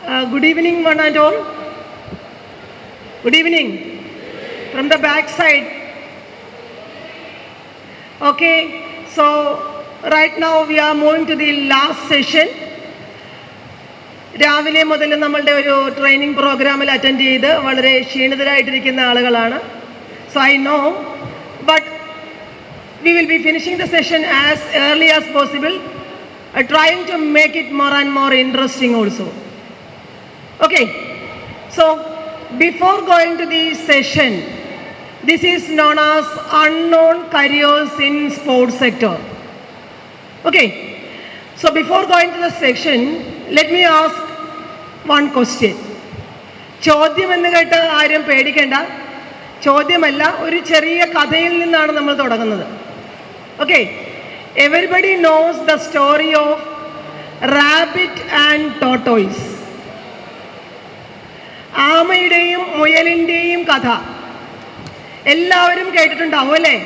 Good evening, one and all. Good evening. From the back side. Okay, so right now we are moving to the last session. രാവിലെ മുതൽ നമ്മളുടെ ഒരു training പ്രോഗ്രാമിൽ attend ചെയ്ത് വളരെ ക്ഷീണിതരായിട്ടിരിക്കുന്ന ആളുകളാണ്. So I know, but we will be finishing the session as early as possible, trying to make it more and more interesting also. Okay, so before going to the session, this is known as unknown careers in sports sector. Okay, so before going to the section, let me ask one question. ചോദ്യം എന്ന് കേട്ട് ആരും പേടിക്കേണ്ട, ചോദ്യമല്ല, ഒരു ചെറിയ കഥയിൽ നിന്നാണ് നമ്മൾ തുടങ്ങുന്നത്. Okay, everybody knows the story of rabbit and tortoise. ആമയുടെയും മുയലിൻ്റെയും കഥ എല്ലാവരും കേട്ടിട്ടുണ്ടാവും അല്ലേ?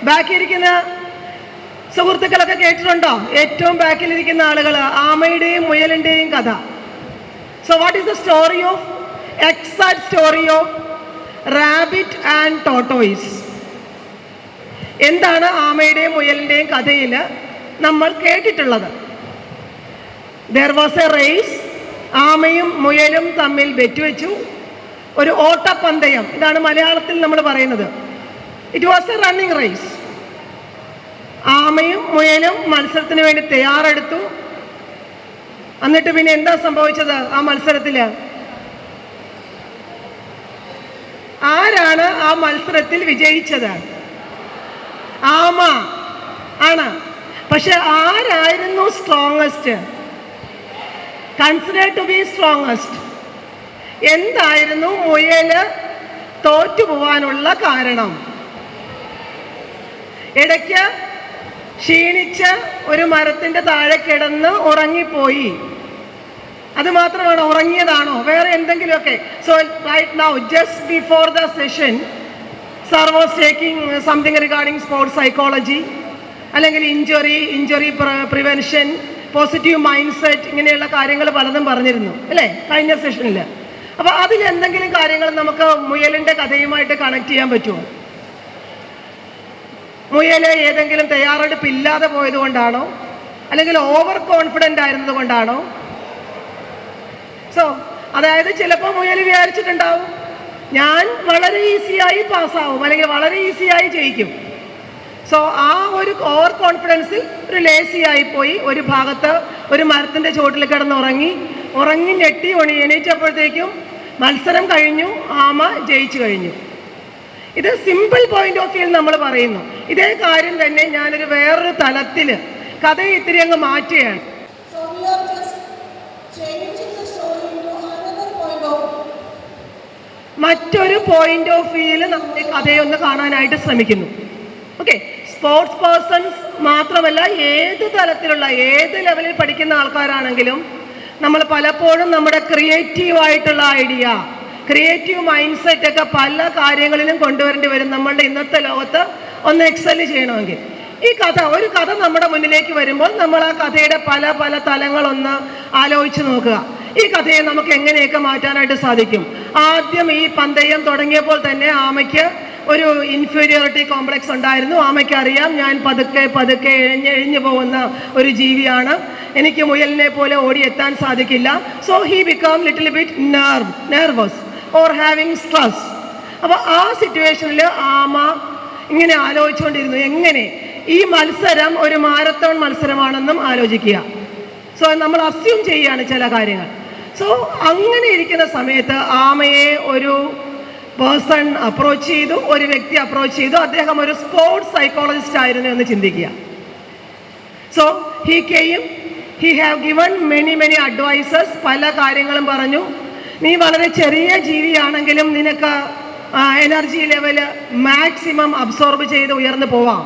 ബാക്കിലിരിക്കുന്ന സുഹൃത്തുക്കളൊക്കെ കേട്ടിട്ടുണ്ടോ? ഏറ്റവും ബാക്കിലിരിക്കുന്ന ആളുകൾ, ആമയുടെയും മുയലിൻ്റെയും കഥ. So what is the story of exact story of rabbit and tortoise? എന്താണ് ആമയുടെയും മുയലിൻ്റെയും കഥയിൽ നമ്മൾ കേട്ടിട്ടുള്ളത്? There was a race. ആമയും മുയലും തമ്മിൽ വെച്ചുവെച്ചു. ഒരു ഓട്ടപ്പന്തയം, ഇതാണ് മലയാളത്തിൽ നമ്മൾ പറയുന്നത്. It was a running race. ആമയും മുയലും മത്സരത്തിന് വേണ്ടി തയ്യാറെടുത്തു. എന്നിട്ട് പിന്നെ എന്താ സംഭവിച്ചത്? ആ മത്സരത്തിൽ ആരാണ് ആ മത്സരത്തിൽ വിജയിച്ചത്? ആമ ആണ്. പക്ഷെ ആരായിരുന്നു strongest? Considered to be strongest. എന്തായിരുന്നു മുയല് തോറ്റുപോവാനുള്ള കാരണം? ഇടയ്ക്ക് ക്ഷീണിച്ച് ഒരു മരത്തിന്റെ താഴെ കിടന്ന് ഉറങ്ങിപ്പോയി. അത് മാത്രമാണോ? ഉറങ്ങിയതാണോ? വേറെ എന്തെങ്കിലുമൊക്കെ? So right now, just before the session, sir was taking something regarding sports psychology, അല്ലെങ്കിൽ injury prevention, positive mindset, ഇങ്ങനെയുള്ള കാര്യങ്ങൾ പലതും പറഞ്ഞിരുന്നു അല്ലേ കഴിഞ്ഞ സെഷനിൽ. അപ്പോൾ അതിൽ എന്തെങ്കിലും കാര്യങ്ങൾ നമുക്ക് മുയലിൻ്റെ കഥയുമായിട്ട് കണക്ട് ചെയ്യാൻ പറ്റുമോ? മുയല് ഏതെങ്കിലും തയ്യാറെടുപ്പില്ലാതെ പോയത് കൊണ്ടാണോ, അല്ലെങ്കിൽ ഓവർ കോൺഫിഡൻ്റ് ആയിരുന്നത് കൊണ്ടാണോ? സോ അതായത് ചിലപ്പോൾ മുയൽ വിചാരിച്ചിട്ടുണ്ടാവും ഞാൻ വളരെ ഈസിയായി പാസ്സാവും, അല്ലെങ്കിൽ വളരെ ഈസിയായി ജയിക്കും. സോ ആ ഒരു ഓവർ കോൺഫിഡൻസിൽ ഒരു ലേസിയായി പോയി ഒരു ഭാഗത്ത് ഒരു മരത്തിൻ്റെ ചുവട്ടിൽ ഉറങ്ങി ഞെട്ടി എണീറ്റപ്പോഴത്തേക്കും മത്സരം കഴിഞ്ഞു, ആമ ജയിച്ചു കഴിഞ്ഞു. ഇത് സിമ്പിൾ പോയിന്റ് ഓഫ് വ്യൂ നമ്മൾ പറയുന്നു. ഇതേ കാര്യം തന്നെ ഞാനൊരു വേറൊരു തലത്തിൽ കഥയെ ഇത്തിരി അങ്ങ് മാറ്റുകയാണ്. മറ്റൊരു പോയിന്റ് ഓഫ് വ്യൂവിൽ നമ്മൾ കഥയെ ഒന്ന് കാണാനായിട്ട് ശ്രമിക്കുന്നു. ഓക്കെ, സ്പോർട്സ് പേഴ്സൺസ് മാത്രമല്ല, ഏത് തലത്തിലുള്ള ഏത് ലെവലിൽ പഠിക്കുന്ന ആൾക്കാരാണെങ്കിലും നമ്മൾ പലപ്പോഴും നമ്മുടെ ക്രിയേറ്റീവായിട്ടുള്ള ഐഡിയ, ക്രിയേറ്റീവ് മൈൻഡ് സെറ്റ് ഒക്കെ പല കാര്യങ്ങളിലും കൊണ്ടുവരേണ്ടി വരും നമ്മളുടെ ഇന്നത്തെ ലോകത്ത് ഒന്ന് എക്സൽ ചെയ്യണമെങ്കിൽ. ഒരു കഥ നമ്മുടെ മുന്നിലേക്ക് വരുമ്പോൾ നമ്മൾ ആ കഥയുടെ പല പല തലങ്ങളൊന്ന് ആലോചിച്ച് നോക്കുക. ഈ കഥയെ നമുക്ക് എങ്ങനെയൊക്കെ മാറ്റാനായിട്ട് സാധിക്കും? ആദ്യം ഈ പന്തയം തുടങ്ങിയപ്പോൾ തന്നെ ആമയ്ക്ക് ഒരു ഇൻഫീരിയോറിറ്റി കോംപ്ലക്സ് ഉണ്ടായിരുന്നു. ആമയ്ക്ക് അറിയാം ഞാൻ പതുക്കെ പതുക്കെ എഴിഞ്ഞു പോകുന്ന ഒരു ജീവിയാണ്, എനിക്ക് മുയലിനെ പോലെ ഓടിയെത്താൻ സാധിക്കില്ല. So he become little bit nervous or having stress. അപ്പോൾ ആ സിറ്റുവേഷനിൽ ആമ ഇങ്ങനെ ആലോചിച്ചുകൊണ്ടിരുന്നു, എങ്ങനെ ഈ മത്സരം ഒരു മാരത്തോൺ മത്സരമാണെന്നും ആലോചിക്കുക. സോ നമ്മൾ അസ്യൂം ചെയ്യുകയാണ് ചില കാര്യങ്ങൾ. സോ അങ്ങനെ ഇരിക്കുന്ന സമയത്ത് ആമയെ ഒരു പേഴ്സൺ അപ്രോച്ച് ചെയ്തു, ഒരു വ്യക്തി അപ്രോച്ച് ചെയ്തു. അദ്ദേഹം ഒരു സ്പോർട്സ് സൈക്കോളജിസ്റ്റ് ആയിരുന്നു എന്ന് ചിന്തിക്കുക. So he have given many advices. പല കാര്യങ്ങളും പറഞ്ഞു. നീ വളരെ ചെറിയ ജീവിയാണെങ്കിലും നിനക്ക് എനർജി ലെവല് മാക്സിമം അബ്സോർബ് ചെയ്ത് ഉയർന്നു പോവാം,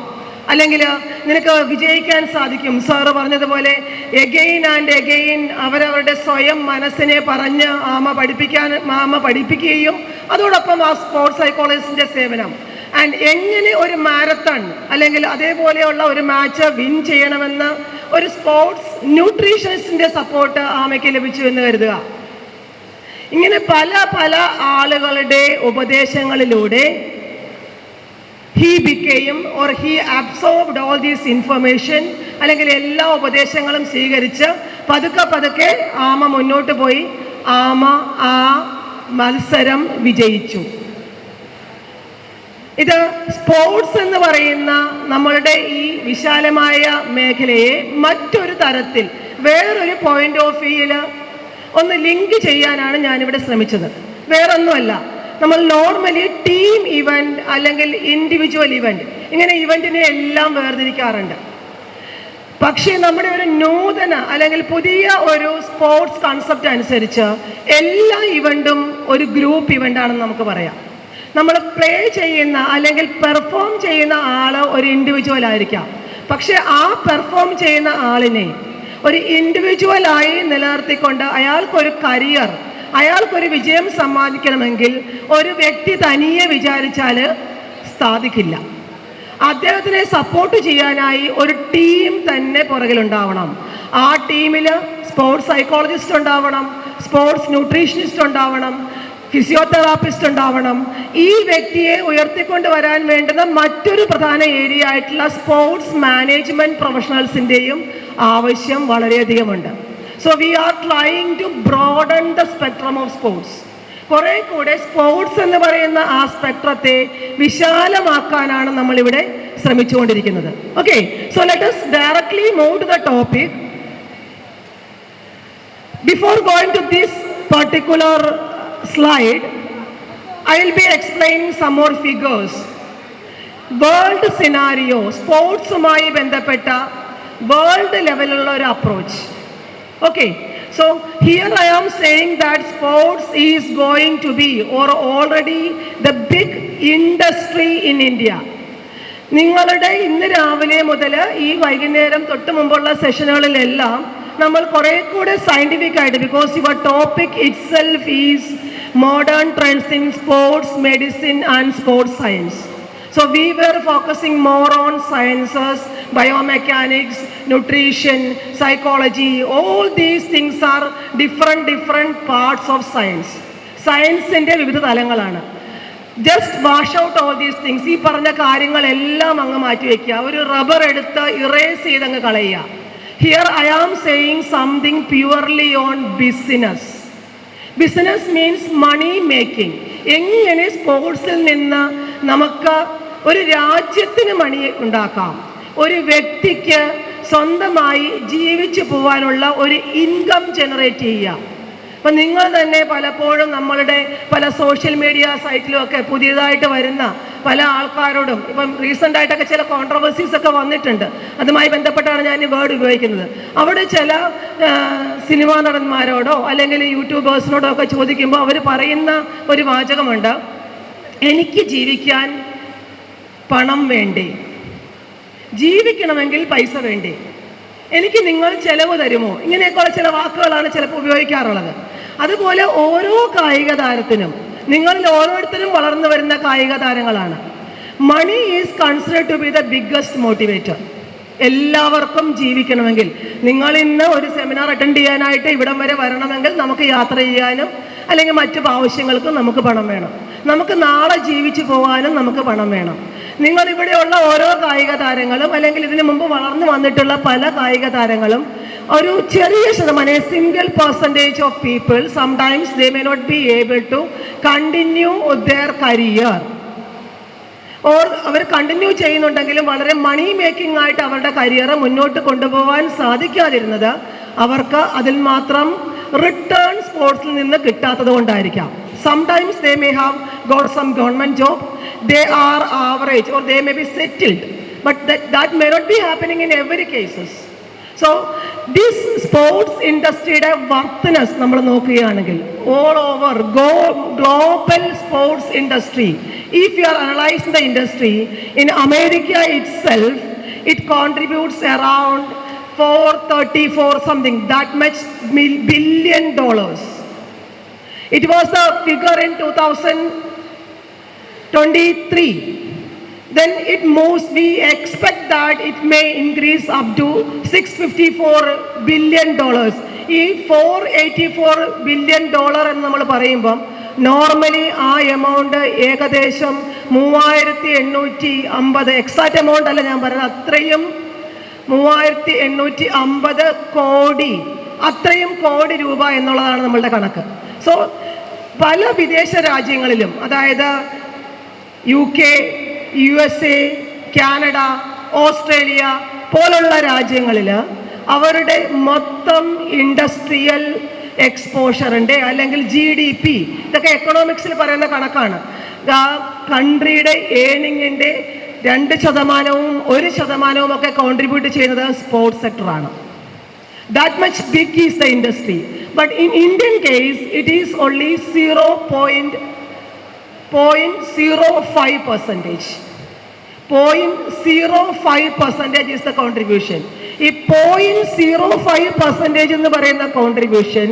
അല്ലെങ്കിൽ നിനക്ക് വിജയിക്കാൻ സാധിക്കും. സാറ് പറഞ്ഞതുപോലെ എഗെയിൻ ആൻഡ് എഗെയിൻ അവരവരുടെ സ്വയം മനസ്സിനെ പറഞ്ഞ് ആമ പഠിപ്പിക്കുകയും അതോടൊപ്പം ആ സ്പോർട്സ് സൈക്കോളജിസ്റ്റിൻ്റെ സേവനം ആൻഡ് എങ്ങനെ ഒരു മാരത്തൺ അല്ലെങ്കിൽ അതേപോലെയുള്ള ഒരു മാച്ച് വിൻ ചെയ്യണമെന്ന് ഒരു സ്പോർട്സ് ന്യൂട്രീഷനിസ്റ്റിൻ്റെ സപ്പോർട്ട് ആമയ്ക്ക് ലഭിച്ചു എന്ന് കരുതുക. ഇങ്ങനെ പല പല ആളുകളുടെ ഉപദേശങ്ങളിലൂടെ he became or he absorbed all this information, അല്ലെങ്കിൽ എല്ലാ ഉപദേശങ്ങളും സ്വീകരിച്ച് പതുക്കെ പതുക്കെ ആമ മുന്നോട്ട് പോയി. ആമ ആ മത്സരം വിജയിച്ചു. ഇത് സ്പോർട്സ് എന്ന് പറയുന്ന നമ്മളുടെ ഈ വിശാലമായ മേഖലയെ മറ്റൊരു തരത്തിൽ വേറൊരു പോയിന്റ് ഓഫ് വ്യൂവിൽ ഒന്ന് ലിങ്ക് ചെയ്യാനാണ് ഞാനിവിടെ ശ്രമിച്ചത്. വേറൊന്നുമല്ല, നമ്മൾ നോർമലി ടീം ഇവന്റ് അല്ലെങ്കിൽ ഇൻഡിവിജ്വൽ ഇവന്റ് ഇങ്ങനെ ഇവന്റിനെ എല്ലാം വേർതിരിക്കാറുണ്ട്. പക്ഷേ നമ്മുടെ ഒരു നൂതന അല്ലെങ്കിൽ പുതിയ ഒരു സ്പോർട്സ് കൺസെപ്റ്റ് അനുസരിച്ച് എല്ലാ ഇവന്റും ഒരു ഗ്രൂപ്പ് ഇവന്റ് ആണെന്ന് നമുക്ക് പറയാം. നമ്മൾ പ്ലേ ചെയ്യുന്ന അല്ലെങ്കിൽ പെർഫോം ചെയ്യുന്ന ആൾ ഒരു ഇൻഡിവിജ്വൽ ആയിരിക്കാം. പക്ഷെ ആ പെർഫോം ചെയ്യുന്ന ആളിനെ ഒരു ഇൻഡിവിജ്വലായി നിലനിർത്തിക്കൊണ്ട് അയാൾക്കൊരു കരിയർ, അയാൾക്കൊരു വിജയം സമ്മാനിക്കണമെങ്കിൽ ഒരു വ്യക്തി തനിയെ വിചാരിച്ചാൽ സാധിക്കില്ല. അദ്ദേഹത്തിനെ സപ്പോർട്ട് ചെയ്യാനായി ഒരു ടീം തന്നെ പുറകിലുണ്ടാവണം. ആ ടീമിൽ സ്പോർട്സ് സൈക്കോളജിസ്റ്റ് ഉണ്ടാവണം, സ്പോർട്സ് ന്യൂട്രീഷനിസ്റ്റ് ഉണ്ടാവണം, ഫിസിയോതെറാപ്പിസ്റ്റ് ഉണ്ടാവണം. ഈ വ്യക്തിയെ ഉയർത്തിക്കൊണ്ട് വരാൻ വേണ്ടുന്ന മറ്റൊരു പ്രധാന ഏരിയ ആയിട്ടുള്ള സ്പോർട്സ് മാനേജ്മെന്റ് പ്രൊഫഷണൽസിൻ്റെയും ആവശ്യം വളരെയധികമുണ്ട്. So we are trying to broaden the spectrum of sports. കുറെ കൂടെ സ്പോർട്സ് എന്ന് പറയുന്ന ആ സ്പെക്ട്രത്തെ വിശാലമാക്കാനാണ് നമ്മളിവിടെ ശ്രമിച്ചുകൊണ്ടിരിക്കുന്നത്. Okay, so let us directly move to the topic. Before going to this particular slide, I will be explaining some more figures. World scenario, സ്പോർട്സുമായി ബന്ധപ്പെട്ട world ലെവലിലുള്ള ഒരു approach. Okay, so here I am saying that sports is going to be or already the big industry in India. നിങ്ങളുടെ ഇന്ന് രാവിലെ മുതൽ ഈ വൈകുന്നേരം തൊട്ട് മുമ്പുള്ള സെഷനുകളിലെല്ലാം നമ്മൾ കുറെ കൂടെ സയന്റിഫിക് ആയിട്ട്, because your topic it self is modern trends in sports medicine and sports science. So we were focusing more on sciences, biomechanics, nutrition, psychology. All these things are different parts of science. സയൻസിൻ്റെ വിവിധ തലങ്ങളാണ്. Just wash out all these things. ഈ പറഞ്ഞ കാര്യങ്ങളെല്ലാം അങ്ങ് മാറ്റി വയ്ക്കുക, ഒരു റബ്ബർ എടുത്ത് ഇറേസ് ചെയ്തങ്ങ് കളയുക. Here I am saying something purely on business. Business means money making. എങ്ങനെ സ്പോർട്സിൽ നിന്ന് നമുക്ക് ഒരു രാജ്യത്തിന് മണി ഉണ്ടാക്കാം, ഒരു വ്യക്തിക്ക് സ്വന്തമായി ജീവിച്ചു പോകാനുള്ള ഒരു ഇൻകം ജനറേറ്റ് ചെയ്യാം. അപ്പം നിങ്ങൾ തന്നെ പലപ്പോഴും നമ്മളുടെ പല സോഷ്യൽ മീഡിയ സൈറ്റിലുമൊക്കെ പുതിയതായിട്ട് വരുന്ന പല ആൾക്കാരോടും ഇപ്പം റീസെൻ്റ് ആയിട്ടൊക്കെ ചില കോൺട്രവേഴ്സീസ് ഒക്കെ വന്നിട്ടുണ്ട്, അതുമായി ബന്ധപ്പെട്ടാണ് ഞാൻ ഈ വേർഡ് ഉപയോഗിക്കുന്നത്. അവിടെ ചില സിനിമാ നടന്മാരോടോ അല്ലെങ്കിൽ യൂട്യൂബേഴ്സിനോടോ ഒക്കെ ചോദിക്കുമ്പോൾ അവർ പറയുന്ന ഒരു വാചകമുണ്ട്, എനിക്ക് ജീവിക്കാൻ പണം വേണ്ടേ, ജീവിക്കണമെങ്കിൽ പൈസ വേണ്ടേ, എനിക്ക് നിങ്ങൾ ചെലവ് തരുമോ, ഇങ്ങനെയൊക്കെയുള്ള ചില വാക്കുകളാണ് ചിലപ്പോൾ ഉപയോഗിക്കാറുള്ളത്. അതുപോലെ ഓരോ കായിക താരത്തിനും, നിങ്ങളിൽ ഓരോരുത്തരും വളർന്നു വരുന്ന കായിക താരങ്ങളാണ്. Money is considered to be the biggest motivator. എല്ലാവർക്കും ജീവിക്കണമെങ്കിൽ, നിങ്ങൾ ഇന്ന് ഒരു സെമിനാർ അറ്റൻഡ് ചെയ്യാനായിട്ട് ഇവിടം വരെ വരണമെങ്കിൽ നമുക്ക് യാത്ര ചെയ്യാനും അല്ലെങ്കിൽ മറ്റു ആവശ്യങ്ങൾക്കും നമുക്ക് പണം വേണം. നമുക്ക് നാളെ ജീവിച്ചു പോകാനും നമുക്ക് പണം വേണം. നിങ്ങളിവിടെയുള്ള ഓരോ കായിക താരങ്ങളും അല്ലെങ്കിൽ ഇതിനു മുമ്പ് വളർന്നു വന്നിട്ടുള്ള പല കായിക താരങ്ങളും ഒരു ചെറിയ ശതമാനം, single percentage of people sometimes they may not be able to continue their career, or അവർ കണ്ടിന്യൂ ചെയ്യുന്നുണ്ടെങ്കിലും വളരെ മണി മേക്കിംഗ് ആയിട്ട് അവരുടെ കരിയർ മുന്നോട്ട് കൊണ്ടുപോകാൻ സാധിക്കാതിരുന്നത് അവർക്ക് അതിൽ മാത്രം റിട്ടേൺ സ്പോർട്സിൽ നിന്ന് കിട്ടാത്തത് കൊണ്ടായിരിക്കാം. Sometimes they may have got some government job, they are average or they may be settled, but that may not be happening in every cases. So this sports industry യുടെ വർത്തനസ് നമ്മൾ നോക്കുകയാണെങ്കിൽ all over global sports industry, if you are analyzing the industry in America itself, it contributes around 434 something that much billion dollars. It was the figure in 2023. Then it moves, we expect that it may increase up to $654 billion ഈ $484 billion എന്ന് നമ്മൾ പറയുമ്പം normally ആ amount ഏകദേശം 3850, exact amount അല്ല ഞാൻ പറയുന്നത്, അത്രയും 3850 കോടി, അത്രയും കോടി രൂപ എന്നുള്ളതാണ് നമ്മളുടെ കണക്ക്. സോ പല വിദേശ രാജ്യങ്ങളിലും, അതായത് UK, USA, കാനഡ, ഓസ്ട്രേലിയ പോലുള്ള രാജ്യങ്ങളിൽ അവരുടെ മൊത്തം ഇൻഡസ്ട്രിയൽ എക്സ്പോഷറിൻ്റെ അല്ലെങ്കിൽ GDP, ഇതൊക്കെ എക്കണോമിക്സിൽ പറയുന്ന കണക്കാണ്, ആ കൺട്രിയുടെ ഏണിങ്ങിൻ്റെ 2%, 1% ഒക്കെ കോൺട്രിബ്യൂട്ട് ചെയ്യുന്നത് sports സെക്ടറാണ്. That much big is the industry. But in Indian case, it is only 0.05%. 0.05% is the contribution. ഈ 0.05% എന്ന് പറയുന്ന കോൺട്രിബ്യൂഷൻ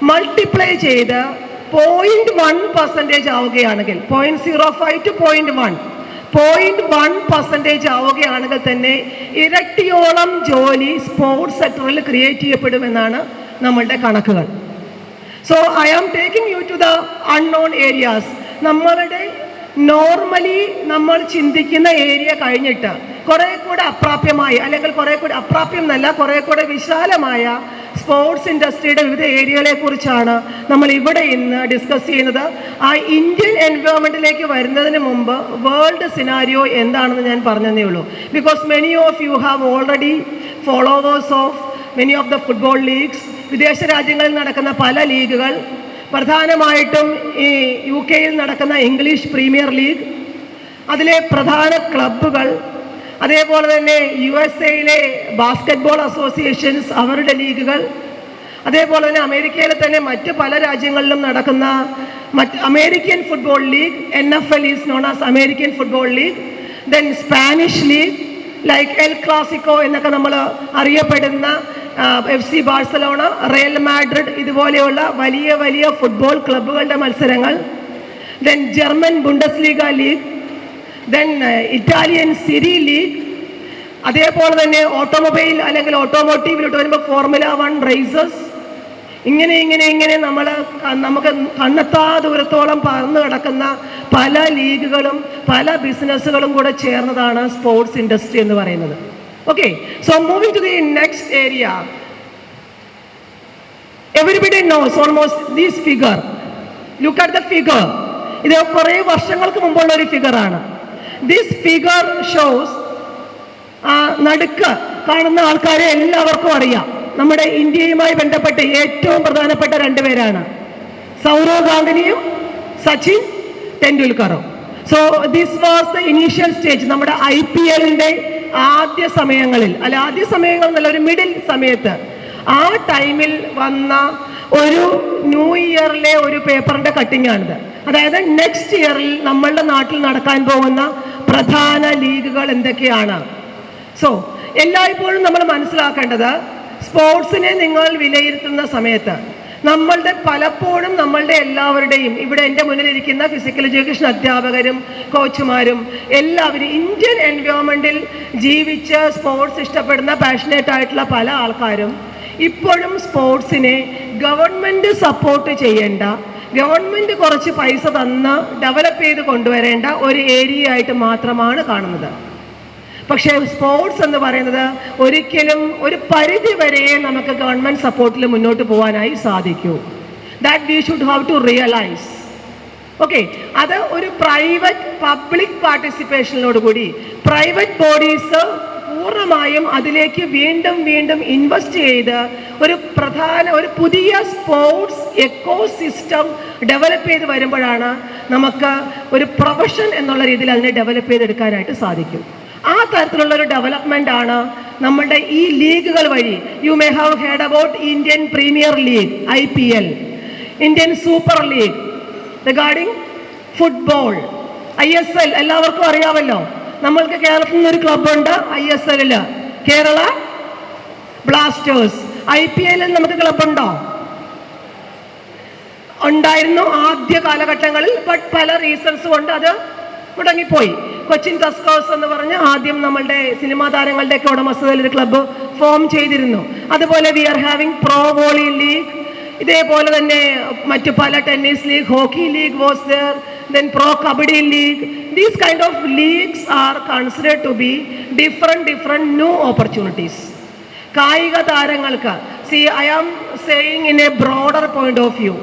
മൾട്ടിപ്ലൈ ചെയ്ത് 0.1% ആവുകയാണെങ്കിൽ, 0.05 to 0.1% ആവുകയാണെങ്കിൽ തന്നെ ഇരട്ടിയോളം ജോലി സ്പോർട്സ് സെക്ടറിൽ ക്രിയേറ്റ് ചെയ്യപ്പെടുമെന്നാണ് നമ്മളുടെ കണക്കുകൾ. So I am taking you to the unknown areas. നമ്മളുടെ നോർമലി നമ്മൾ ചിന്തിക്കുന്ന ഏരിയ കഴിഞ്ഞിട്ട് കുറെ കൂടെ അപ്രാപ്യമായി, അല്ലെങ്കിൽ കുറെ കൂടെ അപ്രാപ്യം എന്നല്ല, കുറെ കൂടെ വിശാലമായ സ്പോർട്സ് ഇൻഡസ്ട്രിയുടെ വിവിധ ഏരിയകളെ കുറിച്ചാണ് നമ്മൾ ഇവിടെ ഇന്ന് ഡിസ്കസ് ചെയ്യുന്നത്. ആ ഇന്ത്യൻ എൻവയോൺമെന്റിലേക്ക് വരുന്നതിന് മുമ്പ് വേൾഡ് സിനാരിയോ എന്താണെന്ന് ഞാൻ പറഞ്ഞതേ ഉള്ളൂ. Because many of you have already followers of many of the football leagues. വിദേശ രാജ്യങ്ങളിൽ നടക്കുന്ന പല ലീഗുകൾ, പ്രധാനമായിട്ടും ഈ UK നടക്കുന്ന ഇംഗ്ലീഷ് പ്രീമിയർ ലീഗ്, അതിലെ പ്രധാന ക്ലബ്ബുകൾ, അതേപോലെ തന്നെ USA ബാസ്കറ്റ്ബോൾ അസോസിയേഷൻസ് അവരുടെ ലീഗുകൾ, അതേപോലെ തന്നെ അമേരിക്കയിലെ തന്നെ മറ്റ് പല രാജ്യങ്ങളിലും നടക്കുന്ന American football league, NFL is known as American football league, then Spanish league like El Clasico എന്നൊക്കെ നമ്മൾ അറിയപ്പെടുന്ന FC ബാഴ്സലോണ, റയൽ മാഡ്രിഡ്, ഇതുപോലെയുള്ള വലിയ വലിയ ഫുട്ബോൾ ക്ലബ്ബുകളുടെ മത്സരങ്ങൾ, then German Bundesliga league, then Italian Serie league, അതേപോലെ തന്നെ ഓട്ടോമൊബൈൽ അല്ലെങ്കിൽ ഓട്ടോമോട്ടീവിലോട്ട് വരുമ്പോൾ ഫോർമുല 1 റേസസ്, ഇങ്ങനെ നമുക്ക് കണ്ണെത്താ ദൂരത്തോളം പറന്നു കിടക്കുന്ന പല ലീഗുകളും പല ബിസിനസ്സുകളും കൂടെ ചേർന്നതാണ് സ്പോർട്സ് ഇൻഡസ്ട്രി എന്ന് പറയുന്നത്. Okay, so moving to the next area. Everybody knows almost this figure. Look at the figure. ഇത് കുറേ വർഷങ്ങൾക്ക് മുമ്പുള്ള ഒരു ഫിഗറാണ്. This figure shows, നടുക്ക് കാണുന്ന ആൾക്കാരെ എല്ലാവർക്കും അറിയാം. നമ്മുടെ ഇന്ത്യയുമായി ബന്ധപ്പെട്ട ഏറ്റവും പ്രധാനപ്പെട്ട 2 പേരാണ്, സൗരവ് ഗാംഗുലിയും സച്ചിൻ ടെണ്ടുൽക്കറും. So this was the initial stage. നമ്മുടെ IPLന്റെ ആദ്യ സമയങ്ങളിൽ, അല്ല ആദ്യ സമയങ്ങൾ എന്നല്ല, ഒരു മിഡിൽ സമയത്ത്, ആ ടൈമിൽ വന്ന ഒരു ന്യൂ ഇയറിലെ ഒരു പേപ്പറിന്റെ കട്ടിംഗ് ആണിത്. അതായത് നെക്സ്റ്റ് ഇയറിൽ നമ്മളുടെ നാട്ടിൽ നടക്കാൻ പോകുന്ന പ്രധാന ലീഗുകൾ എന്തൊക്കെയാണ്. സോ എല്ലായ്പ്പോഴും നമ്മൾ മനസ്സിലാക്കേണ്ടത്, സ്പോർട്സിനെ നിങ്ങൾ വിലയിരുത്തുന്ന സമയത്ത് പലപ്പോഴും നമ്മളുടെ എല്ലാവരുടെയും, ഇവിടെ എൻ്റെ മുന്നിലിരിക്കുന്ന ഫിസിക്കൽ എഡ്യൂക്കേഷൻ അധ്യാപകരും കോച്ചുമാരും എല്ലാവരും ഇന്ത്യൻ എൻവയോൺമെൻറ്റിൽ ജീവിച്ച് സ്പോർട്സ് ഇഷ്ടപ്പെടുന്ന പാഷനേറ്റ് ആയിട്ടുള്ള പല ആൾക്കാരും ഇപ്പോഴും സ്പോർട്സിനെ ഗവൺമെൻറ് സപ്പോർട്ട് ചെയ്യേണ്ട, ഗവൺമെൻറ് കുറച്ച് പൈസ തന്ന് ഡെവലപ്പ് ചെയ്ത് കൊണ്ടുവരേണ്ട ഒരു ഏരിയ ആയിട്ട് മാത്രമാണ് കാണുന്നത്. പക്ഷേ സ്പോർട്സ് എന്ന് പറയുന്നത് ഒരിക്കലും ഒരു പരിധി വരെ നമുക്ക് ഗവൺമെൻറ് സപ്പോർട്ടിൽ മുന്നോട്ട് പോകാനായി സാധിക്കൂ. That we should have to realise. Okay, അത് ഒരു പ്രൈവറ്റ് പബ്ലിക് പാർട്ടിസിപ്പേഷനോടുകൂടി പ്രൈവറ്റ് ബോഡീസ് പൂർണ്ണമായും അതിലേക്ക് വീണ്ടും വീണ്ടും ഇൻവെസ്റ്റ് ചെയ്ത് ഒരു പുതിയ സ്പോർട്സ് എക്കോ സിസ്റ്റം ഡെവലപ്പ് ചെയ്ത് വരുമ്പോഴാണ് നമുക്ക് ഒരു പ്രൊഫഷൻ എന്നുള്ള രീതിയിൽ അതിനെ ഡെവലപ്പ് ചെയ്തെടുക്കാനായിട്ട് സാധിക്കും. ആ തരത്തിലുള്ള ഒരു ഡെവലപ്മെന്റ് ആണ് നമ്മളുടെ ഈ ലീഗുകൾ വഴി. You may have heard about Indian premier league IPL, Indian super league regarding football, ISL എല്ലാവർക്കും അറിയാമല്ലോ. നമ്മൾക്ക് കേരളത്തിൽ നിന്നൊരു ക്ലബുണ്ട് ISL, കേരള ബ്ലാസ്റ്റേഴ്സ്. IPL നമുക്ക് ക്ലബുണ്ടോ? ഉണ്ടായിരുന്നു ആദ്യ കാലഘട്ടങ്ങളിൽ, ബട്ട് പല റീസൺസ് കൊണ്ട് അത് മുടങ്ങിപ്പോയി. കൊച്ചിൻ ടസ്കേഴ്സ് എന്ന് പറഞ്ഞ് ആദ്യം നമ്മളുടെ സിനിമാ താരങ്ങളുടെയൊക്കെ ഉടമസ്ഥതയിൽ ഒരു ക്ലബ്ബ് ഫോം ചെയ്തിരുന്നു. അതുപോലെ we are having pro volley league, ഇതേപോലെ തന്നെ മറ്റു പല tennis league, hockey league was there, then pro kabaddi league. These kind of leagues are considered to be different new opportunities. കായിക താരങ്ങൾക്ക് I am saying in a broader point of view.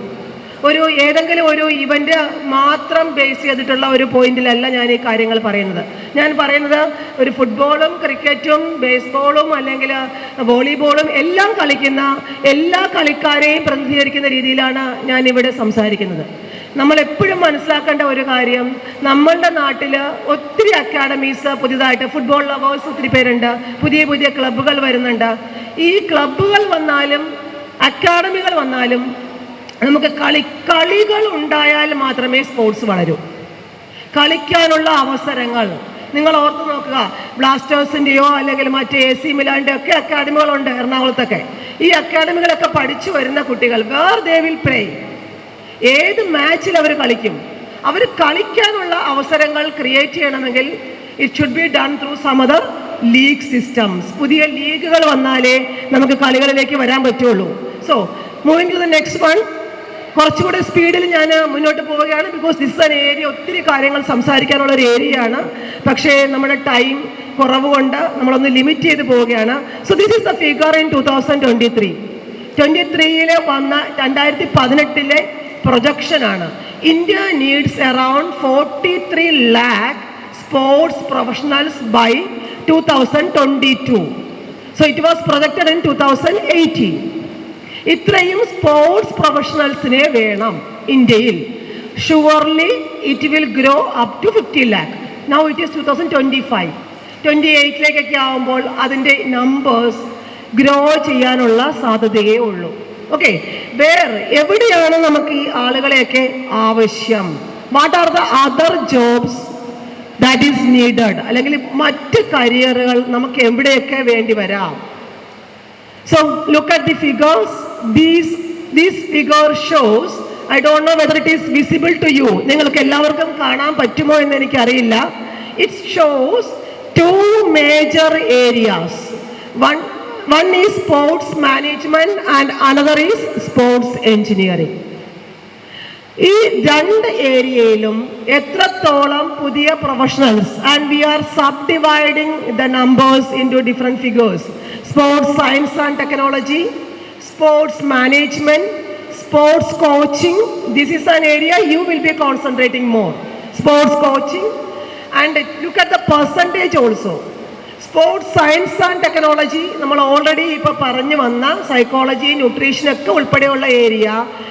ഏതെങ്കിലും ഒരു event മാത്രം base ചെയ്തിട്ടുള്ള ഒരു പോയിന്റിലല്ല ഞാൻ ഈ കാര്യങ്ങൾ പറയുന്നത്. ഞാൻ പറയുന്നത് ഒരു ഫുട്ബോളും ക്രിക്കറ്റും ബേസ്ബോളും അല്ലെങ്കിൽ വോളിബോളും എല്ലാം കളിക്കുന്ന എല്ലാ കളിക്കാരെയും പ്രതിനിധീകരിക്കുന്ന രീതിയിലാണ് ഞാൻ ഇവിടെ സംസാരിക്കുന്നത്. നമ്മൾ എപ്പോഴും മനസ്സിലാക്കേണ്ട ഒരു കാര്യം, നമ്മളുടെ നാട്ടിൽ ഒത്തിരി അക്കാഡമീസ് പുതിയതായിട്ട്, ഫുട്ബോൾ ലവേഴ്സ് ഒത്തിരി പേരുണ്ട്, പുതിയ ക്ലബ്ബുകൾ വരുന്നുണ്ട്. ഈ ക്ലബ്ബുകൾ വന്നാലും അക്കാഡമികൾ വന്നാലും നമുക്ക് കളികൾ ഉണ്ടായാൽ മാത്രമേ സ്പോർട്സ് വളരൂ. കളിക്കാനുള്ള അവസരങ്ങൾ നിങ്ങൾ ഓർത്ത് നോക്കുക. ബ്ലാസ്റ്റേഴ്സിൻ്റെയോ അല്ലെങ്കിൽ മറ്റേ AC മിലാൻ്റെ ഒക്കെ അക്കാഡമികളുണ്ട് എറണാകുളത്തൊക്കെ. ഈ അക്കാഡമികളൊക്കെ പഠിച്ചു വരുന്ന കുട്ടികൾ വേർ ദേ വിൽ പ്ലേ, ഏത് മാച്ചിൽ അവർ കളിക്കും. അവർ കളിക്കാനുള്ള അവസരങ്ങൾ ക്രിയേറ്റ് ചെയ്യണമെങ്കിൽ it should be done through some other league systems. പുതിയ ലീഗുകൾ വന്നാലേ നമുക്ക് കളികളിലേക്ക് വരാൻ പറ്റുള്ളൂ. So moving to the next one. കുറച്ചുകൂടെ സ്പീഡിൽ ഞാൻ മുന്നോട്ട് പോവുകയാണ്, ബിക്കോസ് ദിസ് ആൻ ഏരിയ, ഒത്തിരി കാര്യങ്ങൾ സംസാരിക്കാനുള്ള ഒരു ഏരിയയാണ്. പക്ഷേ നമ്മുടെ ടൈം കുറവ് കൊണ്ട് നമ്മളൊന്ന് ലിമിറ്റ് ചെയ്ത് പോവുകയാണ്. So this is the figure in 2023. 23 വന്ന 2018 പ്രൊജക്ഷൻ ആണ്. India needs around 43 lakh sports professionals by 2022. So it was projected in 2018. ഇത്രയും സ്പോർട്സ് പ്രൊഫഷണൽസിനെ വേണം ഇന്ത്യയിൽ. Surely it will grow up to 50 lakh. Now it is 2025. 28 ആവുമ്പോൾ അതിൻ്റെ നമ്പേഴ്സ് ഗ്രോ ചെയ്യാനുള്ള സാധ്യതയേ ഉള്ളൂ. ഓക്കെ, എവിടെയാണ് നമുക്ക് ഈ ആളുകളെയൊക്കെ ആവശ്യം? What are the other jobs that is needed? അല്ലെങ്കിൽ മറ്റ് കരിയറുകൾ നമുക്ക് എവിടെയൊക്കെ വേണ്ടി വരാം? So look at the figures. These figure shows, I don't know whether it is visible to you. നിങ്ങൾക്ക് എല്ലാവർക്കും കാണാൻ പറ്റുമോ എന്ന് എനിക്കറിയില്ല. It shows two major areas. One is sports management and another is sports engineering. ഈ രണ്ട് ഏരിയയിലും എത്രത്തോളം പുതിയ professionals, and we are subdividing the numbers into different figures. Sports science and technology, sports management, sports coaching. This is an area you will be concentrating more. Sports coaching, and look at the percentage also. Sports science and technology, നമ്മൾ already ഇപ്പോൾ പറഞ്ഞു വന്ന psychology, nutrition ഒക്കെ ഉൾപ്പെടെയുള്ള area,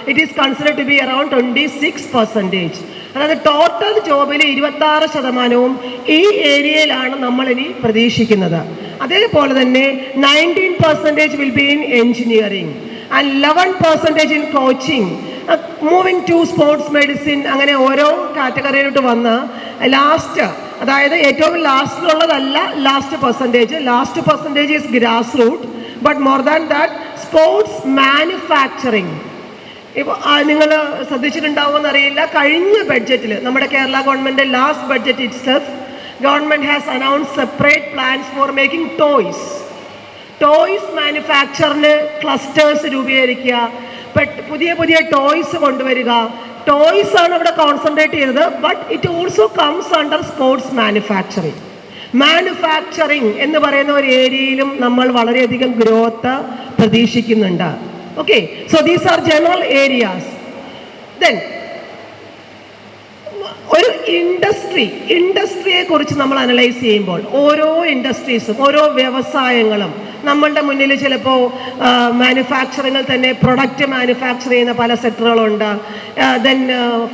it is considered to be around 26%. അതായത് total ജോബിൽ 26% ഈ ഏരിയയിലാണ് നമ്മൾ ഇനി പ്രതീക്ഷിക്കുന്നത്. അതേപോലെ തന്നെ 19% will be in engineering and 11% in coaching, moving to sports medicine. അങ്ങനെ ഓരോ കാറ്റഗറിയിലോട്ട് വന്ന് ലാസ്റ്റ്, അതായത് ഏറ്റവും ലാസ്റ്റിലുള്ളതല്ല last percentage is grass root. But more than that sports manufacturing. ഇപ്പോൾ നിങ്ങൾ ശ്രദ്ധിച്ചിട്ടുണ്ടാവുമെന്ന് അറിയില്ല, കഴിഞ്ഞ ബഡ്ജറ്റിൽ നമ്മുടെ Kerala government last budget itself government has announce separate plans for making toys മാനുഫാക്ചറിന് ക്ലസ്റ്റേഴ്സ് രൂപീകരിക്കുക, പുതിയ ടോയ്സ് കൊണ്ടുവരിക. ടോയ്സ് ആണ് ഇവിടെ കോൺസെൻട്രേറ്റ് ചെയ്തത്, but it also comes under sports manufacturing എന്ന് പറയുന്ന ഒരു ഏരിയയിലും നമ്മൾ വളരെയധികം ഗ്രോത്ത് പ്രതീക്ഷിക്കുന്നുണ്ട്. Okay, so these are general areas. Then ഒരു ഇൻഡസ്ട്രിയെ കുറിച്ച് നമ്മൾ അനലൈസ് ചെയ്യുമ്പോൾ ഓരോ ഇൻഡസ്ട്രീസും ഓരോ വ്യവസായങ്ങളും നമ്മളുടെ മുന്നിൽ ചിലപ്പോൾ മാനുഫാക്ചറിങ്ങിൽ തന്നെ പ്രൊഡക്റ്റ് മാനുഫാക്ചർ ചെയ്യുന്ന പല സെക്ടറുകളുണ്ട്. ദെൻ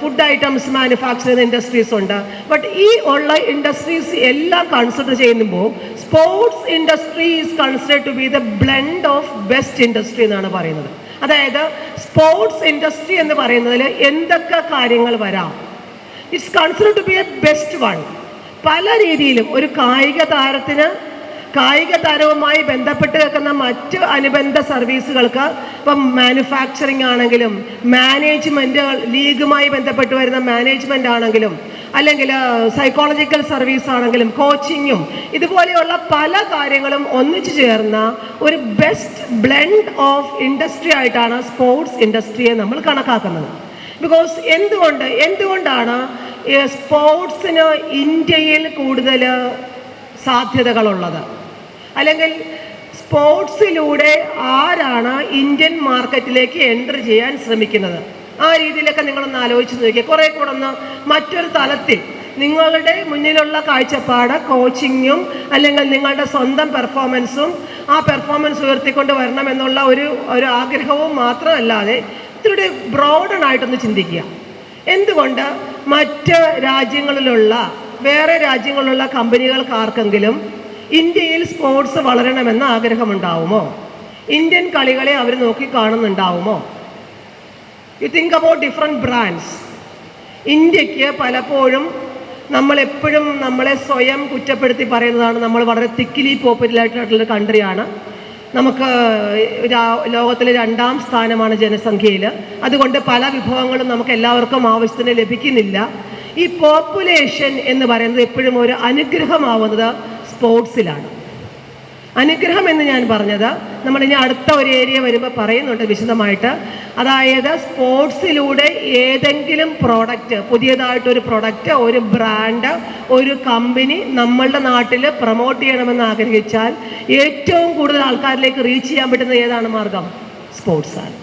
ഫുഡ് ഐറ്റംസ് മാനുഫാക്ചർ ചെയ്യുന്ന ഇൻഡസ്ട്രീസ് ഉണ്ട്. ബട്ട് ഈ ഉള്ള ഇൻഡസ്ട്രീസ് എല്ലാം കൺസിഡർ ചെയ്യുമ്പോൾ sports industry is considered to be the blend of best industry എന്നാണ് പറയുന്നത്. അതായത് സ്പോർട്സ് ഇൻഡസ്ട്രി എന്ന് പറയുന്നതിൽ എന്തൊക്കെ കാര്യങ്ങൾ വരാം, it's considered to be a best one. പല രീതിയിലും ഒരു കായിക താരവുമായി ബന്ധപ്പെട്ട് നിൽക്കുന്ന മറ്റ് അനുബന്ധ സർവീസുകൾക്ക്, ഇപ്പം മാനുഫാക്ചറിങ് ആണെങ്കിലും മാനേജ്മെൻറ്റ്, ലീഗുമായി ബന്ധപ്പെട്ട് വരുന്ന മാനേജ്മെൻ്റ് ആണെങ്കിലും, അല്ലെങ്കിൽ സൈക്കോളജിക്കൽ സർവീസ് ആണെങ്കിലും കോച്ചിങ്ങും ഇതുപോലെയുള്ള പല കാര്യങ്ങളും ഒന്നിച്ചു ചേർന്ന ഒരു ബെസ്റ്റ് ബ്ലെൻഡ് ഓഫ് ഇൻഡസ്ട്രി ആയിട്ടാണ് സ്പോർട്സ് ഇൻഡസ്ട്രിയെ നമ്മൾ കണക്കാക്കുന്നത്. ബിക്കോസ് എന്തുകൊണ്ടാണ് സ്പോർട്സിന് ഇന്ത്യയിൽ കൂടുതൽ സാധ്യതകളുള്ളത്, അല്ലെങ്കിൽ സ്പോർട്സിലൂടെ ആരാണ് ഇന്ത്യൻ മാർക്കറ്റിലേക്ക് എൻട്രി ചെയ്യാൻ ശ്രമിക്കുന്നത്? ആ രീതിയിലൊക്കെ നിങ്ങളൊന്ന് ആലോചിച്ച് നോക്കിയാൽ കുറേ കൂടെ ഒന്ന് മറ്റൊരു തലത്തിൽ നിങ്ങളുടെ മുന്നിലുള്ള കാഴ്ചപ്പാട് കോച്ചിങ്ങും അല്ലെങ്കിൽ നിങ്ങളുടെ സ്വന്തം പെർഫോമൻസും ആ പെർഫോമൻസ് ഉയർത്തിക്കൊണ്ട് വരണം എന്നുള്ള ഒരു ആഗ്രഹവും മാത്രമല്ലാതെ ഇത്തിരി ബ്രോഡനായിട്ടൊന്ന് ചിന്തിക്കുക. എന്തുകൊണ്ട് മറ്റ് വേറെ രാജ്യങ്ങളിലുള്ള കമ്പനികൾക്കാർക്കെങ്കിലും ഇന്ത്യയിൽ സ്പോർട്സ് വളരണമെന്ന് ആഗ്രഹമുണ്ടാവുമോ? ഇന്ത്യൻ കളികളെ അവർ നോക്കി കാണുന്നുണ്ടാവുമോ? You think about different brands. ഇന്ത്യക്ക് പലപ്പോഴും നമ്മളെപ്പോഴും നമ്മളെ സ്വയം കുറ്റപ്പെടുത്തി പറയുന്നതാണ് നമ്മൾ വളരെ തിക്കിലി പോപ്പുലറായിട്ടുള്ള കൺട്രിയാണ്, നമുക്ക് ലോകത്തിലെ 2ാം സ്ഥാനമാണ് ജനസംഖ്യയിൽ, അതുകൊണ്ട് പല വിഭവങ്ങളും നമുക്ക് എല്ലാവർക്കും ആവശ്യത്തിന് ലഭിക്കുന്നില്ല. ഈ പോപ്പുലേഷൻ എന്ന് പറയുന്നത് എപ്പോഴും ഒരു അനുഗ്രഹമാവുന്നത് സ്പോർട്സിലാണ്. അനുഗ്രഹം എന്ന് ഞാൻ പറഞ്ഞത് നമ്മളിനി അടുത്ത ഒരു ഏരിയ വരുമ്പോൾ പറയുന്നുണ്ട് വിശദമായിട്ട്. അതായത് സ്പോർട്സിലൂടെ ഏതെങ്കിലും പ്രോഡക്റ്റ്, പുതിയതായിട്ടൊരു പ്രോഡക്റ്റ്, ഒരു ബ്രാൻഡ്, ഒരു കമ്പനി നമ്മളുടെ നാട്ടിൽ പ്രൊമോട്ട് ചെയ്യണമെന്ന് ആഗ്രഹിച്ചാൽ ഏറ്റവും കൂടുതൽ ആൾക്കാരിലേക്ക് റീച്ച് ചെയ്യാൻ പറ്റുന്ന ഏതാണ് മാർഗം? സ്പോർട്സാണ്.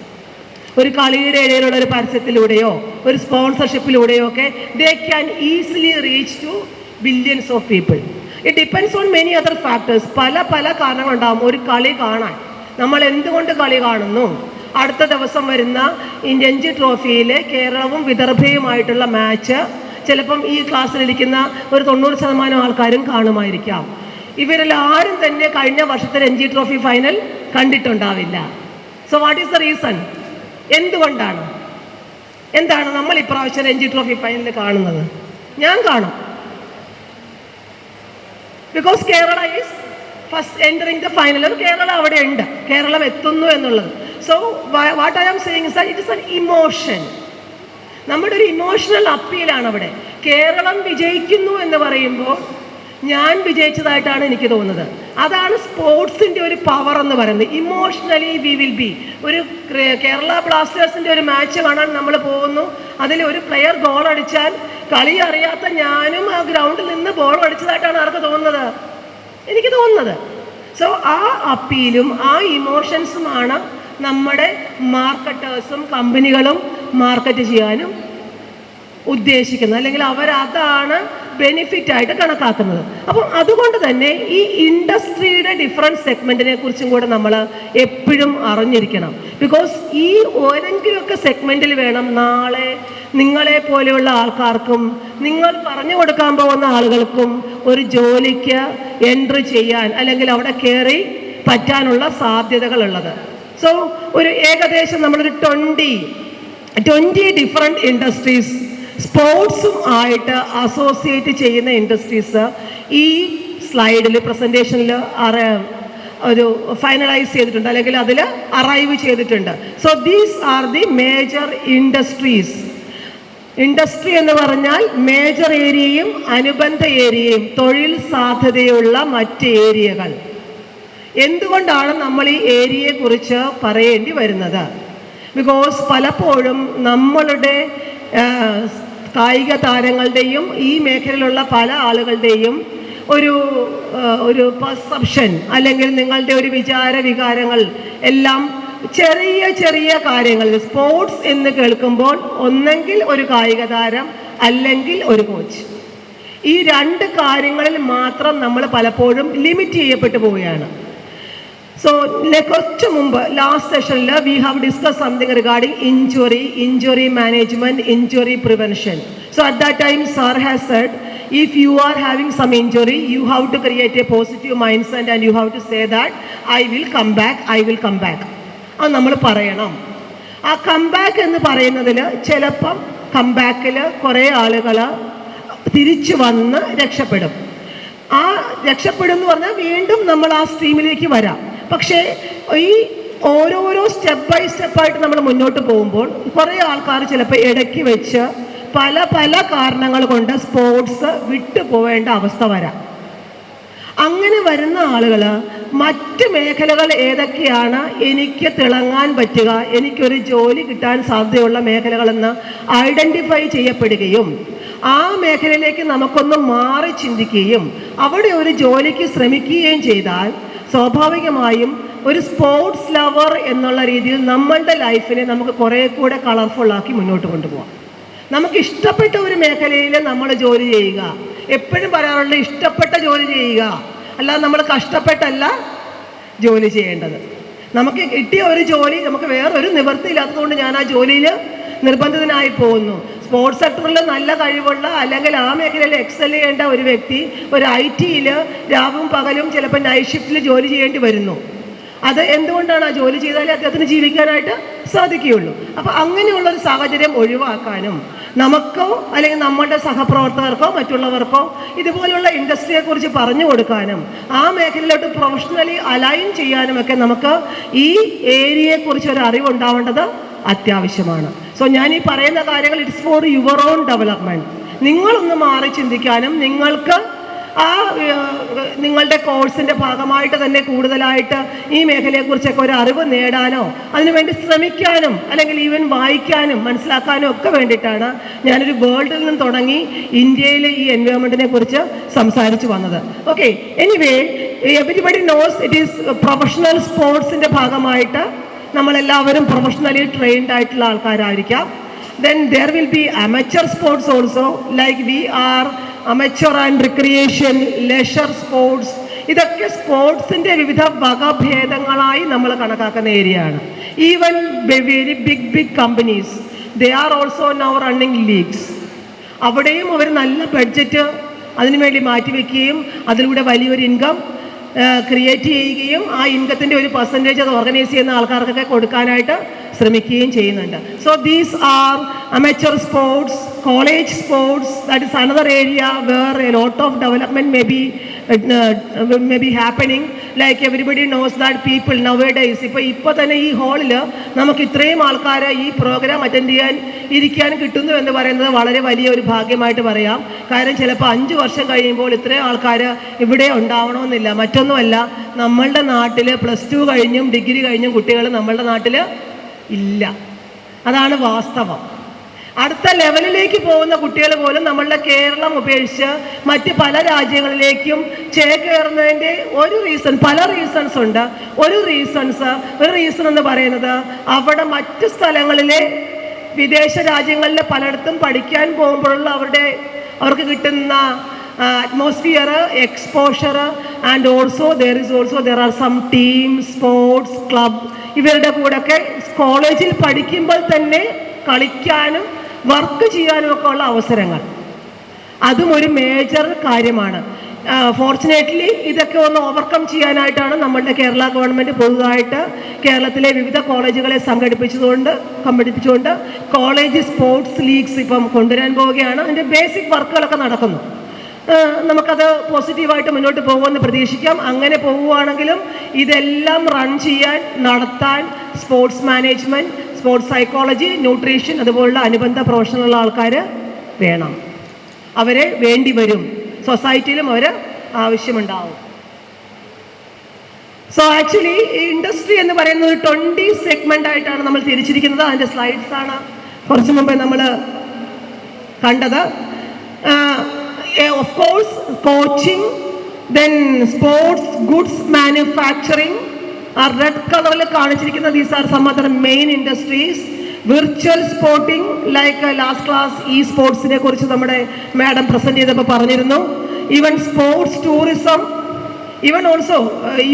ഒരു കളിയുടെ ഇടയിലുള്ള ഒരു പരസ്യത്തിലൂടെയോ ഒരു സ്പോൺസർഷിപ്പിലൂടെയോ ഒക്കെ they can easily reach to billions of people. It depends on many other factors. പല കാരണങ്ങളുണ്ടാകും ഒരു കളി കാണാൻ. നമ്മൾ എന്തുകൊണ്ട് കളി കാണുന്നു? അടുത്ത ദിവസം വരുന്ന ഈ രഞ്ജി ട്രോഫിയിലെ കേരളവും വിദർഭയുമായിട്ടുള്ള മാച്ച് ചിലപ്പം ഈ ക്ലാസ്സിലിരിക്കുന്ന ഒരു 90% ആൾക്കാരും കാണുമായിരിക്കാം. ഇവരിൽ ആരും തന്നെ കഴിഞ്ഞ വർഷത്തെ രഞ്ജി ട്രോഫി ഫൈനൽ കണ്ടിട്ടുണ്ടാവില്ല. So what is the reason? എന്താണ് നമ്മൾ ഇപ്രാവശ്യം രഞ്ജി ട്രോഫി ഫൈനൽ കാണുന്നത്? ഞാൻ കാണും. Because Kerala is first entering the final. Kerala അവിടെ ഉണ്ട്, കേരളം എത്തുന്നു എന്നുള്ളത്. So what I am saying is that it is an emotion. നമ്മുടെ ഒരു ഇമോഷണൽ അപ്പീലാണ് അവിടെ. കേരളം വിജയിക്കുന്നു എന്ന് പറയുമ്പോൾ ഞാൻ വിജയിച്ചതായിട്ടാണ് എനിക്ക് തോന്നുന്നത്. അതാണ് സ്പോർട്സിൻ്റെ ഒരു പവർ എന്ന് പറയുന്നത്. Emotionally V will B. ഒരു കേരള ബ്ലാസ്റ്റേഴ്സിൻ്റെ ഒരു മാച്ച് കാണാൻ നമ്മൾ പോകുന്നു, അതിൽ ഒരു പ്ലെയർ ഗോൾ അടിച്ചാൽ കളി അറിയാത്ത ഞാനും ആ ഗ്രൗണ്ടിൽ നിന്ന് ബോൾ അടിച്ചതായിട്ടാണ് ആർക്ക് തോന്നുന്നത്? എനിക്ക് തോന്നുന്നത്. സോ ആ അപ്പീലും ആ ഇമോഷൻസുമാണ് നമ്മുടെ മാർക്കറ്റേഴ്സും കമ്പനികളും മാർക്കറ്റ് ചെയ്യാനും ഉദ്ദേശിക്കുന്നത്, അല്ലെങ്കിൽ അവരതാണ് ബെനിഫിറ്റ് ആയിട്ട് കണക്കാക്കുന്നത്. അപ്പം അതുകൊണ്ട് തന്നെ ഈ ഇൻഡസ്ട്രിയുടെ ഡിഫറെൻറ്റ് സെഗ്മെൻറ്റിനെ കുറിച്ചും കൂടെ നമ്മൾ എപ്പോഴും അറിഞ്ഞിരിക്കണം. ബിക്കോസ് ഈ ഏതെങ്കിലുമൊക്കെ സെഗ്മെൻറ്റിൽ വേണം നാളെ നിങ്ങളെ പോലെയുള്ള ആൾക്കാർക്കും നിങ്ങൾ പറഞ്ഞു കൊടുക്കാൻ പോകുന്ന ആളുകൾക്കും ഒരു ജോലിക്ക് എൻട്രി ചെയ്യാൻ അല്ലെങ്കിൽ അവിടെ കയറി പറ്റാനുള്ള സാധ്യതകളുള്ളത്. സോ ഒരു ഏകദേശം നമ്മളൊരു 20 ഡിഫറെൻറ്റ് ഇൻഡസ്ട്രീസ് സ്പോർട്സും ആയിട്ട് അസോസിയേറ്റ് ചെയ്യുന്ന ഇൻഡസ്ട്രീസ് ഈ സ്ലൈഡിൽ പ്രസൻറ്റേഷനിൽ ഒരു ഫൈനലൈസ് ചെയ്തിട്ടുണ്ട്, അല്ലെങ്കിൽ അതിൽ അറൈവ് ചെയ്തിട്ടുണ്ട്. So these are the major industries. Industry എന്ന് പറഞ്ഞാൽ മേജർ ഏരിയയും അനുബന്ധ ഏരിയയും തൊഴിൽ സാധ്യതയുള്ള മറ്റ് ഏരിയകൾ. എന്തുകൊണ്ടാണ് നമ്മൾ ഈ ഏരിയയെക്കുറിച്ച് പറയേണ്ടി വരുന്നത്? ബിക്കോസ് പലപ്പോഴും നമ്മളുടെ കായിക താരങ്ങളുടെയും ഈ മേഖലയിലുള്ള പല ആളുകളുടെയും ഒരു പെർസെപ്ഷൻ അല്ലെങ്കിൽ നിങ്ങളുടെ ഒരു വികാരങ്ങൾ എല്ലാം ചെറിയ കാര്യങ്ങൾ. സ്പോർട്സ് എന്ന് കേൾക്കുമ്പോൾ ഒന്നെങ്കിൽ ഒരു കായിക താരം അല്ലെങ്കിൽ ഒരു കോച്ച്. ഈ 2 കാര്യങ്ങളിൽ മാത്രം നമ്മൾ പലപ്പോഴും ലിമിറ്റ് ചെയ്യപ്പെട്ടു പോവുകയാണ്. So, കുറച്ച് മുമ്പ് ലാസ്റ്റ് സെഷനിൽ we have discuss something regarding injury management, injury prevention. So at that time, sir has said, if you are having some injury, you have to create a positive mindset and you have to say that I will come back. അത് നമ്മൾ പറയണം. ആ comeback എന്ന് പറയുന്നതിൽ ചിലപ്പം കംബാക്കിൽ കുറേ ആളുകൾ തിരിച്ചു വന്ന് രക്ഷപ്പെടും. ആ രക്ഷപ്പെടും എന്ന് പറഞ്ഞാൽ വീണ്ടും നമ്മൾ ആ സ്ട്രീമിലേക്ക് വരാം. പക്ഷേ ഈ ഓരോരോ സ്റ്റെപ്പ് ബൈ സ്റ്റെപ്പായിട്ട് നമ്മൾ മുന്നോട്ട് പോകുമ്പോൾ കുറേ ആൾക്കാർ ചിലപ്പോൾ ഇടയ്ക്ക് വെച്ച് പല പല കാരണങ്ങൾ കൊണ്ട് സ്പോർട്സ് വിട്ടുപോവേണ്ട അവസ്ഥ വരാം. അങ്ങനെ വരുന്ന ആളുകൾ മറ്റ് മേഖലകൾ ഏതൊക്കെയാണ് എനിക്ക് തിളങ്ങാൻ പറ്റുക, എനിക്കൊരു ജോലി കിട്ടാൻ സാധ്യതയുള്ള മേഖലകളെന്ന് ഐഡൻറ്റിഫൈ ചെയ്യപ്പെടുകയും ആ മേഖലയിലേക്ക് നമുക്കൊന്ന് മാറി ചിന്തിക്കുകയും അവിടെ ഒരു ജോലിക്ക് ശ്രമിക്കുകയും ചെയ്താൽ സ്വാഭാവികമായും ഒരു സ്പോർട്സ് ലവർ എന്നുള്ള രീതിയിൽ നമ്മളുടെ ലൈഫിനെ നമുക്ക് കുറേ കൂടെ കളർഫുള്ളാക്കി മുന്നോട്ട് കൊണ്ടുപോകാം. നമുക്ക് ഇഷ്ടപ്പെട്ട ഒരു മേഖലയിൽ നമ്മൾ ജോലി ചെയ്യുക. എപ്പോഴും പറയാറുള്ള ഇഷ്ടപ്പെട്ട ജോലി ചെയ്യുക, അല്ലാതെ നമ്മൾ കഷ്ടപ്പെട്ടല്ല ജോലി ചെയ്യേണ്ടത്. നമുക്ക് കിട്ടിയ ഒരു ജോലി നമുക്ക് വേറൊരു നിവൃത്തിയില്ലാത്തതുകൊണ്ട് ഞാൻ ആ ജോലിയിൽ നിർബന്ധിതനായി പോകുന്നു. സ്പോർട്സ് സെക്ടറിൽ നല്ല കഴിവുള്ള അല്ലെങ്കിൽ ആ മേഖലയിൽ എക്സൽ ചെയ്യേണ്ട ഒരു വ്യക്തി ഒരു IT-യിൽ രാവും പകലും ചിലപ്പോൾ നൈറ്റ് ഷിഫ്റ്റിൽ ജോലി ചെയ്യേണ്ടി വരുന്നു. അത് എന്തുകൊണ്ടാണ്? ആ ജോലി ചെയ്താലേ അദ്ദേഹത്തിന് ജീവിക്കാനായിട്ട് സാധിക്കുകയുള്ളൂ. അപ്പോൾ അങ്ങനെയുള്ളൊരു സാഹചര്യം ഒഴിവാക്കാനും നമുക്കോ അല്ലെങ്കിൽ നമ്മുടെ സഹപ്രവർത്തകർക്കോ മറ്റുള്ളവർക്കോ ഇതുപോലുള്ള ഇൻഡസ്ട്രിയെക്കുറിച്ച് പറഞ്ഞു കൊടുക്കാനും ആ മേഖലയിലോട്ട് പ്രൊഫഷണലി അലൈൻ ചെയ്യാനുമൊക്കെ നമുക്ക് ഈ ഏരിയയെക്കുറിച്ച് ഒരു അറിവുണ്ടാവേണ്ടത് അത്യാവശ്യമാണ്. സോ ഞാൻ ഈ പറയുന്ന കാര്യങ്ങൾ it's for your own development. നിങ്ങളൊന്ന് മാറി ചിന്തിക്കാനും നിങ്ങൾക്ക് ആ നിങ്ങളുടെ കോഴ്സിൻ്റെ ഭാഗമായിട്ട് തന്നെ കൂടുതലായിട്ട് ഈ മേഖലയെക്കുറിച്ചൊക്കെ ഒരു അറിവ് നേടാനോ അതിനുവേണ്ടി ശ്രമിക്കാനും അല്ലെങ്കിൽ ഈവൻ വായിക്കാനും മനസ്സിലാക്കാനും ഒക്കെ വേണ്ടിയിട്ടാണ് ഞാനൊരു വേൾഡിൽ നിന്ന് തുടങ്ങി ഇന്ത്യയിലെ ഈ എൻവയോൺമെൻറ്റിനെ കുറിച്ച് സംസാരിച്ചു വന്നത്. Okay, anyway everybody knows it is professional സ്പോർട്സിൻ്റെ ഭാഗമായിട്ട് നമ്മളെല്ലാവരും പ്രൊഫഷണലി ട്രെയിൻഡ് ആയിട്ടുള്ള ആൾക്കാരായിരിക്കാം. Then there will be amateur sports also, like we are amateur and recreation, leisure sports. ഇതൊക്കെ സ്പോർട്സിൻ്റെ വിവിധ വകഭേദങ്ങളായി നമ്മൾ കണക്കാക്കുന്ന ഏരിയയാണ്. Even very big companies they are also now running leagues. അവിടെയും അവർ നല്ല ബഡ്ജറ്റ് അതിനുവേണ്ടി മാറ്റിവെക്കുകയും അതിലൂടെ വലിയൊരു ഇൻകം ക്രിയേറ്റ് ചെയ്യുകയും ആ ഇൻകത്തിൻ്റെ ഒരു പെർസെൻറ്റേജ് അത് ഓർഗനൈസ് ചെയ്യുന്ന ആൾക്കാർക്കൊക്കെ കൊടുക്കാനായിട്ട് ശ്രമിക്കുകയും ചെയ്യുന്നുണ്ട്. So these R amateur sports, college sports, that is another area where a lot of development may be happening. Like everybody knows that people nowadays ഇപ്പോൾ തന്നെ ഈ ഹാളിൽ നമുക്ക് ഇത്രയും ആൾക്കാർ ഈ പ്രോഗ്രാം അറ്റൻഡ് ചെയ്യാൻ ഇരിക്കാൻ കിട്ടുന്നു എന്ന് പറയുന്നത് വളരെ വലിയൊരു ഭാഗ്യമായിട്ട് പറയാം. കാരണം ചിലപ്പോൾ 5 വർഷം കഴിയുമ്പോൾ ഇത്രയും ആൾക്കാർ ഇവിടെ ഉണ്ടാവണമെന്നില്ല. മറ്റൊന്നുമല്ല, നമ്മളുടെ നാട്ടിൽ +2 കഴിഞ്ഞും ഡിഗ്രി കഴിഞ്ഞും കുട്ടികൾ നമ്മളുടെ നാട്ടിൽ ഇല്ല. അതാണ് വാസ്തവം. അടുത്ത ലെവലിലേക്ക് പോകുന്ന കുട്ടികൾ പോലും നമ്മളുടെ കേരളം ഉപേക്ഷിച്ച് മറ്റ് പല രാജ്യങ്ങളിലേക്കും ചേക്കേറുന്നതിൻ്റെ പല റീസൺസ് ഉണ്ട്. ഒരു റീസൺ എന്ന് പറയുന്നത് അവിടെ മറ്റ് സ്ഥലങ്ങളിലെ വിദേശ രാജ്യങ്ങളിലെ പലയിടത്തും പഠിക്കാൻ പോകുമ്പോഴുള്ള അവർക്ക് കിട്ടുന്ന atmosphere, exposure, and also there are some teams, sports, club. ഇവരുടെ കൂടെയൊക്കെ കോളേജിൽ പഠിക്കുമ്പോൾ തന്നെ കളിക്കാനും വർക്ക് ചെയ്യാനും ഒക്കെ ഉള്ള അവസരങ്ങൾ, അതും ഒരു മേജർ കാര്യമാണ്. ഫോർച്ചുനേറ്റ്ലി ഇതൊക്കെ ഒന്ന് ഓവർകം ചെയ്യാനായിട്ടാണ് നമ്മളുടെ കേരള ഗവൺമെൻറ് പുതുതായിട്ട് കേരളത്തിലെ വിവിധ കോളേജുകളെ സംഘടിപ്പിച്ചുകൊണ്ട് കോളേജ് സ്പോർട്സ് ലീഗ്സ് ഇപ്പം കൊണ്ടുവരാൻ പോവുകയാണ്. അതിൻ്റെ ബേസിക് വർക്കുകളൊക്കെ നടക്കുന്നു. നമുക്കത് പോസിറ്റീവായിട്ട് മുന്നോട്ട് പോകുമെന്ന് പ്രതീക്ഷിക്കാം. അങ്ങനെ പോവുകയാണെങ്കിലും ഇതെല്ലാം റൺ ചെയ്യാൻ, നടത്താൻ sports management, sports psychology, nutrition അതുപോലുള്ള അനുബന്ധ പ്രൊഫഷണലുള്ള ആൾക്കാർ വേണം. അവരെ വേണ്ടി വരും. സൊസൈറ്റിയിലും അവർ ആവശ്യമുണ്ടാവും. സോ ആക്ച്വലി ഇൻഡസ്ട്രി എന്ന് പറയുന്നത് 20 സെഗ്മെൻ്റ് ആയിട്ടാണ് നമ്മൾ തിരിച്ചിരിക്കുന്നത്. അതിൻ്റെ സ്ലൈഡ്സാണ് കുറച്ച് മുമ്പേ നമ്മൾ കണ്ടത്. Of course, coaching, then sports goods manufacturing are red color കാണിച്ചിരിക്കുന്നത്. These are some other main industries. Virtual sporting, like last class sportsനെ കുറിച്ച് നമ്മുടെ മാഡം പ്രസന്റ് ചെയ്തപ്പോൾ പറഞ്ഞിരുന്നു. Even sports tourism, even also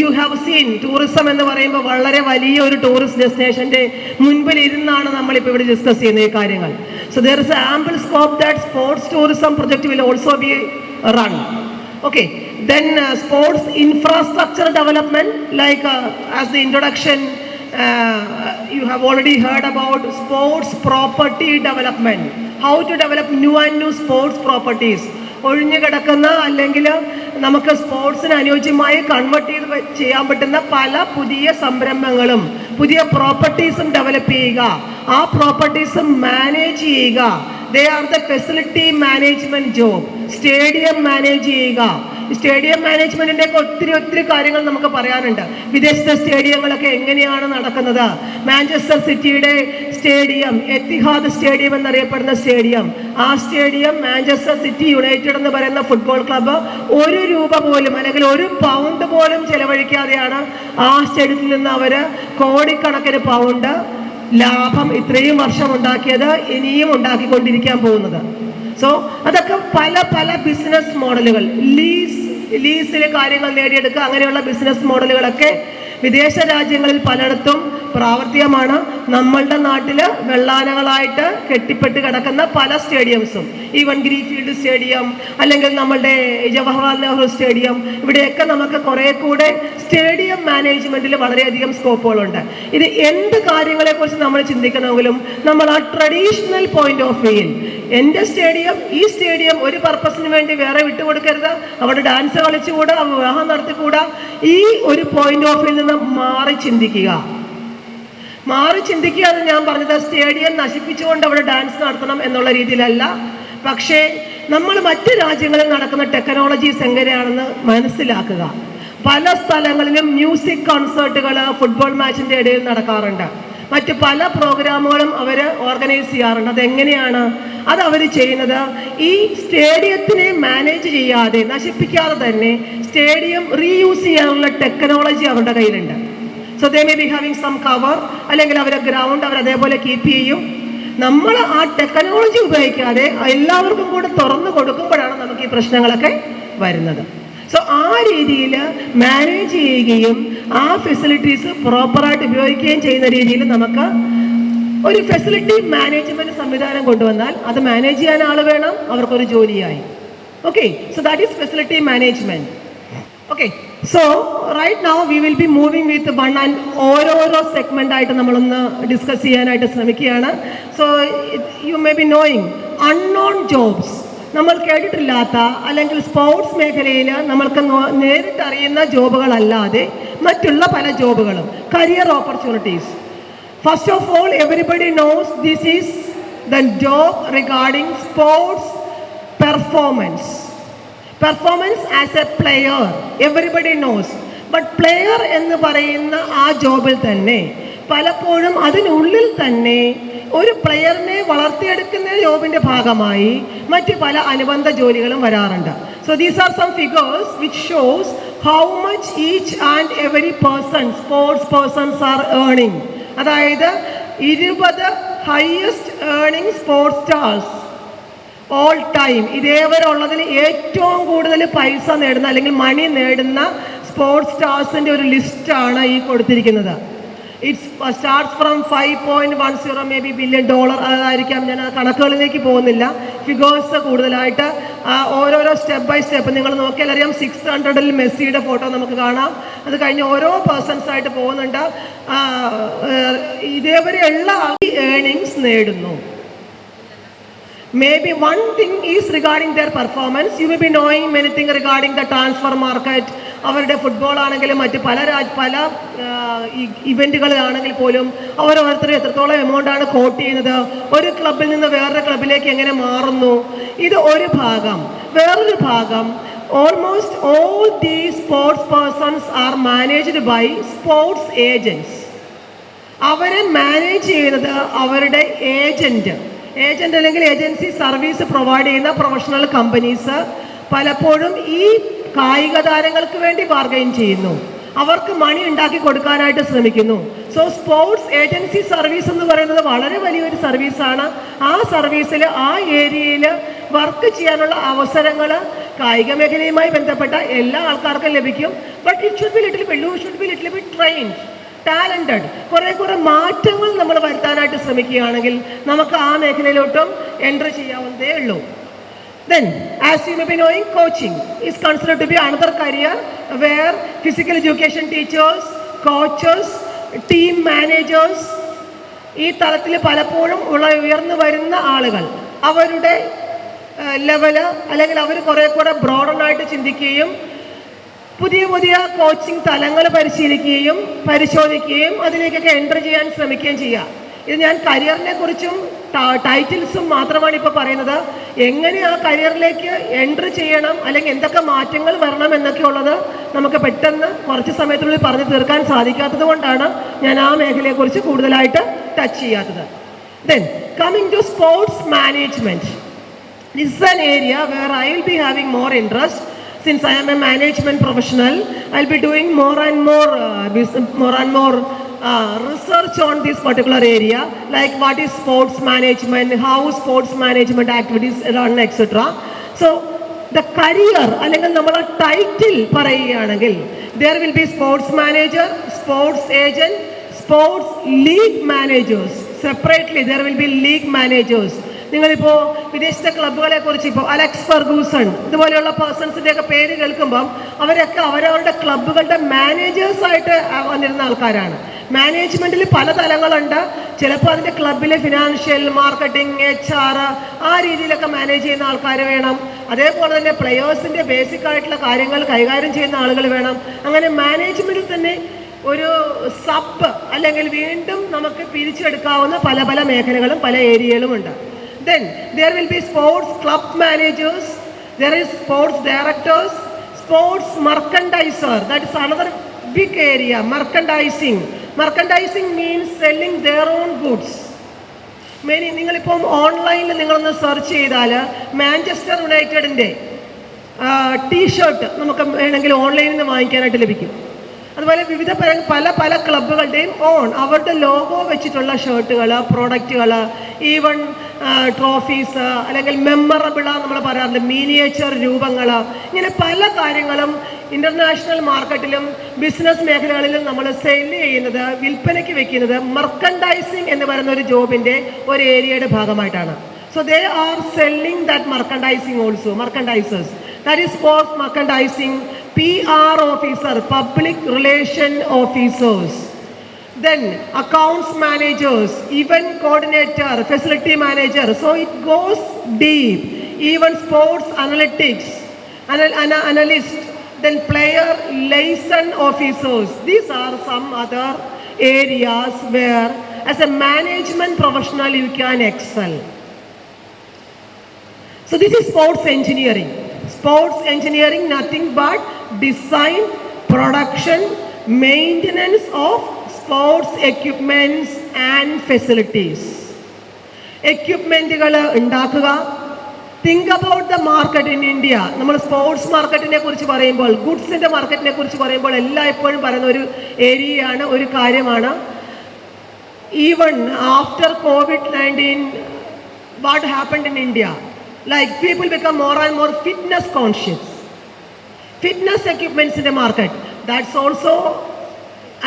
you have seen tourism എന്ന് പറയുമ്പോൾ വളരെ വലിയൊരു tourist ഡെസ്റ്റിനേഷൻ്റെ മുൻപിൽ ഇരുന്നാണ് നമ്മളിപ്പോൾ ഇവിടെ ഡിസ്കസ് ചെയ്യുന്ന ഈ കാര്യങ്ങൾ. So there is an ample scope that sports tourism project will also be run. Okay, then sports infrastructure development, like as the introduction you have already heard about sports property development, how to develop new and new sports properties. ഒഴിഞ്ഞു കിടക്കുന്ന അല്ലെങ്കിൽ നമുക്ക് സ്പോർട്സിന് അനുയോജ്യമായി convert ചെയ്യാൻ പറ്റുന്ന പല പുതിയ സംരംഭങ്ങളും പുതിയ പ്രോപ്പർട്ടീസും ഡെവലപ്പ് ചെയ്യുക, ആ പ്രോപ്പർട്ടീസും മാനേജ് ചെയ്യുക. They are the facility management job. Stadium manage ചെയ്യുക. സ്റ്റേഡിയം മാനേജ്മെന്റിന്റെ ഒക്കെ ഒത്തിരി കാര്യങ്ങൾ നമുക്ക് പറയാനുണ്ട്. വിദേശത്തെ സ്റ്റേഡിയങ്ങളൊക്കെ എങ്ങനെയാണ് നടക്കുന്നത്? മാഞ്ചസ്റ്റർ സിറ്റിയുടെ സ്റ്റേഡിയം, എത്തിഹാദ് സ്റ്റേഡിയം എന്നറിയപ്പെടുന്ന സ്റ്റേഡിയം, ആ സ്റ്റേഡിയം മാഞ്ചസ്റ്റർ സിറ്റി യുണൈറ്റഡ് എന്ന് പറയുന്ന ഫുട്ബോൾ ക്ലബ്ബ് ₹1 പോലും അല്ലെങ്കിൽ £1 പോലും ചെലവഴിക്കാതെയാണ് ആ സ്റ്റേഡിയത്തിൽ നിന്ന് അവര് കോടിക്കണക്കിന് പൗണ്ട് ലാഭം ഇത്രയും വർഷം ഉണ്ടാക്കിയത്, ഇനിയും ഉണ്ടാക്കിക്കൊണ്ടിരിക്കാൻ പോകുന്നത്. സോ അതൊക്കെ പല ബിസിനസ് മോഡലുകൾ, ലീസിൽ കാര്യങ്ങൾ നേടിയെടുക്കുക, അങ്ങനെയുള്ള ബിസിനസ് മോഡലുകളൊക്കെ വിദേശ രാജ്യങ്ങളിൽ പലയിടത്തും പ്രാവർത്തികമാണ്. നമ്മളുടെ നാട്ടിൽ വെള്ളാനകളായിട്ട് കെട്ടിപ്പെട്ട് കിടക്കുന്ന പല സ്റ്റേഡിയംസും, ഈവൻ ഗ്രീൻഫീൽഡ് സ്റ്റേഡിയം അല്ലെങ്കിൽ നമ്മളുടെ ജവഹർലാൽ നെഹ്റു സ്റ്റേഡിയം, ഇവിടെയൊക്കെ നമുക്ക് കുറെ കൂടെ സ്റ്റേഡിയം മാനേജ്മെന്റിൽ വളരെയധികം സ്കോപ്പുകളുണ്ട്. ഇത് എന്ത് കാര്യങ്ങളെക്കുറിച്ച് നമ്മൾ ചിന്തിക്കണമെങ്കിലും നമ്മൾ ആ ട്രഡീഷണൽ പോയിന്റ് ഓഫ് വ്യൂയിൽ, എൻ്റെ സ്റ്റേഡിയം, ഈ സ്റ്റേഡിയം ഒരു പർപ്പസിന് വേണ്ടി വേറെ വിട്ടുകൊടുക്കരുത്, അവിടെ ഡാൻസ് കളിച്ചുകൂടാ, വിവാഹം നടത്തിക്കൂടാ, ഈ ഒരു പോയിന്റ് ഓഫ് വ്യൂയിൽ നിന്ന് മാറി ചിന്തിക്കുക എന്ന് ഞാൻ പറഞ്ഞത് സ്റ്റേഡിയം നശിപ്പിച്ചുകൊണ്ട് അവിടെ ഡാൻസ് നടത്തണം എന്നുള്ള രീതിയിലല്ല. പക്ഷേ നമ്മൾ മറ്റ് രാജ്യങ്ങളിൽ നടക്കുന്ന ടെക്നോളജീസ് എങ്ങനെയാണെന്ന് മനസ്സിലാക്കുക. പല സ്ഥലങ്ങളിലും മ്യൂസിക് കോൺസേർട്ടുകൾ ഫുട്ബോൾ മാച്ചിന്റെ ഇടയിൽ നടക്കാറുണ്ട്. മറ്റ് പല പ്രോഗ്രാമുകളും അവർ ഓർഗനൈസ് ചെയ്യാറുണ്ട്. അതെങ്ങനെയാണ് അത് അവർ ചെയ്യുന്നത്? ഈ സ്റ്റേഡിയത്തിനെ മാനേജ് ചെയ്യാതെ, നശിപ്പിക്കാതെ തന്നെ സ്റ്റേഡിയം റീയൂസ് ചെയ്യാനുള്ള ടെക്നോളജി അവരുടെ കയ്യിലുണ്ട്. So they may be having some cover, അല്ലെങ്കിൽ അവരുടെ ഗ്രൗണ്ട് അവർ അതേപോലെ കീപ്പ് ചെയ്യും. നമ്മൾ ആ ടെക്നോളജി ഉപയോഗിക്കാതെ എല്ലാവർക്കും കൂടെ തുറന്നു കൊടുക്കുമ്പോഴാണ് നമുക്ക് ഈ പ്രശ്നങ്ങളൊക്കെ വരുന്നത്. സോ ആ രീതിയിൽ മാനേജ് ചെയ്യുകയും ആ ഫെസിലിറ്റീസ് പ്രോപ്പറായിട്ട് ഉപയോഗിക്കുകയും ചെയ്യുന്ന രീതിയിൽ നമുക്ക് ഒരു ഫെസിലിറ്റി മാനേജ്മെന്റ് സംവിധാനം കൊണ്ടുവന്നാൽ അത് മാനേജ് ചെയ്യാൻ ആൾ വേണം, അവർക്കൊരു ജോലിയായി. Okay, so that is facility management. Okay, so right now we will be moving with one and ഓരോരോ സെഗ്മെന്റ് ആയിട്ട് നമ്മളൊന്ന് ഡിസ്കസ് ചെയ്യാനായിട്ട് ശ്രമിക്കുകയാണ്. So you may be knowing unknown jobs, നമ്മൾ കേട്ടിട്ടില്ലാത്ത അല്ലെങ്കിൽ സ്പോർട്സ് മേഖലയിൽ നമ്മൾക്ക് നേരിട്ടറിയുന്ന ജോബുകളല്ലാതെ മറ്റുള്ള പല ജോബുകളും, career opportunities. First of all, everybody knows this is the job regarding sports performance. Performance as a player everybody knows. But player എന്ന് പറയുന്ന ആ ജോബിൽ തന്നെ പലപ്പോഴും അതിനുള്ളിൽ തന്നെ ഒരു പ്ലെയറിനെ വളർത്തിയെടുക്കുന്ന ജോബിന്റെ ഭാഗമായി മറ്റ് പല അനുബന്ധ ജോലികളും വരാറുണ്ട്. So these are some figures which shows how much each and every person, sports persons are earning. അതായത് 20 highest earning sports stars all time, ഇതേവരെ ഉള്ളതിൽ ഏറ്റവും കൂടുതൽ പൈസ നേടുന്ന അല്ലെങ്കിൽ മണി നേടുന്ന സ്പോർട്സ് സ്റ്റാർസിന്റെ ഒരു ലിസ്റ്റാണ് ഈ കൊടുത്തിരിക്കുന്നത്. It's starts from $5.10 may be billion. അതായിരിക്കാം, ഞാൻ ആ കണക്കുകളിലേക്ക് പോകുന്നില്ല. ഫിഗേഴ്സ് കൂടുതലായിട്ട് ഓരോരോ സ്റ്റെപ്പ് ബൈ സ്റ്റെപ്പ് നിങ്ങൾ നോക്കിയാൽ അറിയാം. 600-ൽ മെസ്സിയുടെ ഫോട്ടോ നമുക്ക് കാണാം. അത് കഴിഞ്ഞ് ഓരോ പേഴ്സൺസ് ആയിട്ട് പോകുന്നുണ്ട്. ഇതേവരെയുള്ള ഏർണിങ്സ് നേടുന്നു. Maybe one thing is regarding their performance. You may be knowing many things regarding the transfer market. അവരുടെ ഫുട്ബോൾ ആണെങ്കിലും മറ്റ് പല ഇവന്റുകളിലാണെങ്കിൽ പോലും ഓരോരുത്തരും എത്രത്തോളം എമൗണ്ടാണ് കോട്ട് ചെയ്യുന്നത്, ഒരു ക്ലബിൽ നിന്ന് വേറൊരു ക്ലബിലേക്ക് എങ്ങനെ മാറുന്നു, ഇത് ഒരു ഭാഗം. വേറൊരു ഭാഗം, almost all these sports persons are managed by sports agents. അവരെ മാനേജ് ചെയ്യുന്നത് അവരുടെ ഏജന്റ് അല്ലെങ്കിൽ ഏജൻസി സർവീസ് പ്രൊവൈഡ് ചെയ്യുന്ന പ്രൊഫഷണൽ കമ്പനീസ് പലപ്പോഴും ഈ കായിക താരങ്ങൾക്ക് വേണ്ടി ബാർഗൈൻ ചെയ്യുന്നു, അവർക്ക് മണി ഉണ്ടാക്കി കൊടുക്കാനായിട്ട് ശ്രമിക്കുന്നു. സോ സ്പോർട്സ് ഏജൻസി സർവീസ് എന്ന് പറയുന്നത് വളരെ വലിയൊരു സർവീസാണ്. ആ സർവീസിൽ ആ ഏരിയയിൽ വർക്ക് ചെയ്യാനുള്ള അവസരങ്ങൾ കായിക മേഖലയുമായി ബന്ധപ്പെട്ട എല്ലാ ആൾക്കാർക്കും ലഭിക്കും. But it should B little bit trained, talented. കുറെ മാറ്റങ്ങൾ നമ്മൾ വരുത്താനായിട്ട് ശ്രമിക്കുകയാണെങ്കിൽ നമുക്ക് ആ മേഖലയിലോട്ടും എൻട്രി ചെയ്യാവുന്നതേ ഉള്ളൂ. Then, as you may be knowing, coaching is considered to be another career where physical education teachers, coaches, team managers, ഈ തലത്തിൽ പലപ്പോഴും ഉയർന്നു വരുന്ന ആളുകൾ അവരുടെ ലെവല് അല്ലെങ്കിൽ അവർ കുറേ കൂടെ ബ്രോഡനായിട്ട് ചിന്തിക്കുകയും പുതിയ പുതിയ കോച്ചിങ് തലങ്ങൾ പരിശീലിക്കുകയും പരിശോധിക്കുകയും അതിലേക്കൊക്കെ എൻ്റർ ചെയ്യാൻ ശ്രമിക്കുകയും ചെയ്യുക. ഇത് ഞാൻ കരിയറിനെ കുറിച്ചും ടൈറ്റിൽസും മാത്രമാണ് ഇപ്പോൾ പറയുന്നത്. എങ്ങനെ ആ കരിയറിലേക്ക് എൻ്റർ ചെയ്യണം അല്ലെങ്കിൽ എന്തൊക്കെ മാറ്റങ്ങൾ വരണം എന്നൊക്കെ ഉള്ളത് നമുക്ക് പെട്ടെന്ന് കുറച്ച് സമയത്തിനുള്ളിൽ പറഞ്ഞു തീർക്കാൻ സാധിക്കാത്തത് കൊണ്ടാണ് ഞാൻ ആ മേഖലയെക്കുറിച്ച് കൂടുതലായിട്ട് ടച്ച് ചെയ്യാത്തത്. Then coming to sports management. This is an area where I will be having more interest. Since I am a management professional, I'll be doing more and more research on this particular area, like what is sports management, how sports management activities run, etc. So the career അല്ലെങ്കിൽ നമ്മളെ title പറയുകയാണെങ്കിൽ there will be sports manager, sports agent, sports league managers. Separately there will be league managers. നിങ്ങളിപ്പോൾ വിദേശത്തെ ക്ലബ്ബുകളെ കുറിച്ച് ഇപ്പോൾ Alex Ferguson ഇതുപോലെയുള്ള പേഴ്സൺസിൻ്റെ ഒക്കെ പേര് കേൾക്കുമ്പം അവരൊക്കെ അവരവരുടെ ക്ലബ്ബുകളുടെ മാനേജേഴ്സായിട്ട് വന്നിരുന്ന ആൾക്കാരാണ്. മാനേജ്മെൻറ്റിൽ പല തലങ്ങളുണ്ട്. ചിലപ്പോൾ അതിൻ്റെ ക്ലബ്ബിലെ ഫിനാൻഷ്യൽ, മാർക്കറ്റിംഗ്, HR ആ രീതിയിലൊക്കെ മാനേജ് ചെയ്യുന്ന ആൾക്കാർ വേണം. അതേപോലെ തന്നെ പ്ലെയേഴ്സിൻ്റെ ബേസിക് ആയിട്ടുള്ള കാര്യങ്ങൾ കൈകാര്യം ചെയ്യുന്ന ആളുകൾ വേണം. അങ്ങനെ മാനേജ്മെൻറ്റിൽ തന്നെ ഒരു സബ് അല്ലെങ്കിൽ വീണ്ടും നമുക്ക് പിരിച്ചെടുക്കാവുന്ന പല പല മേഖലകളും പല ഏരിയകളും ഉണ്ട്. Then there will be sports club managers, there is sports directors, sports merchandiser, that is another big area. Merchandising means selling their own goods. നിങ്ങളിപ്പം ഓൺലൈനിൽ നിങ്ങളൊന്ന് സെർച്ച് ചെയ്താൽ മാഞ്ചസ്റ്റർ യുണൈറ്റഡിൻ്റെ ടീഷർട്ട് നമുക്ക് വേണമെങ്കിൽ ഓൺലൈനിൽ നിന്ന് വാങ്ങിക്കാനായിട്ട് ലഭിക്കും. അതുപോലെ വിവിധ പല ക്ലബ്ബുകളുടെയും അവരുടെ ലോഗോ വെച്ചിട്ടുള്ള ഷർട്ടുകൾ, പ്രോഡക്റ്റുകൾ, ഈവൺ ട്രോഫീസ് അല്ലെങ്കിൽ മെമ്മറബിൾ നമ്മൾ പറയാറുണ്ട് മിനിയേച്ചർ രൂപങ്ങൾ, ഇങ്ങനെ പല കാര്യങ്ങളും ഇൻ്റർനാഷണൽ മാർക്കറ്റിലും ബിസിനസ് മേഖലകളിലും നമ്മൾ സെയിൽ ചെയ്യുന്നത്, വിൽപ്പനയ്ക്ക് വെക്കുന്നത് മെർക്കൻഡൈസിങ് എന്ന് പറയുന്ന ഒരു ജോബിൻ്റെ ഒരു ഏരിയയുടെ ഭാഗമായിട്ടാണ്. So they are selling that merchandising also, merchandisers. That is sports merchandising, PR officer, public relation officers. Then accounts managers, event coordinator, facility manager. So it goes deep. Even sports analytics, analyst, then player liaison officers. These are some other areas where as a management professional you can excel. So this is sports engineering. Sports engineering, nothing but design, production, maintenance of sports equipments and facilities. എക്യുപ്മെൻറ്റുകൾ ഉണ്ടാക്കുക. Think about the market in India. നമ്മൾ sports മാർക്കറ്റിനെ കുറിച്ച് പറയുമ്പോൾ, ഗുഡ്സിൻ്റെ മാർക്കറ്റിനെ കുറിച്ച് പറയുമ്പോൾ എല്ലായ്പ്പോഴും പറയുന്ന ഒരു ഏരിയയാണ്, ഒരു കാര്യമാണ്. Even after COVID-19 what happened in India? Like people become more and more fitness conscious. Fitness equipments in the market, that's also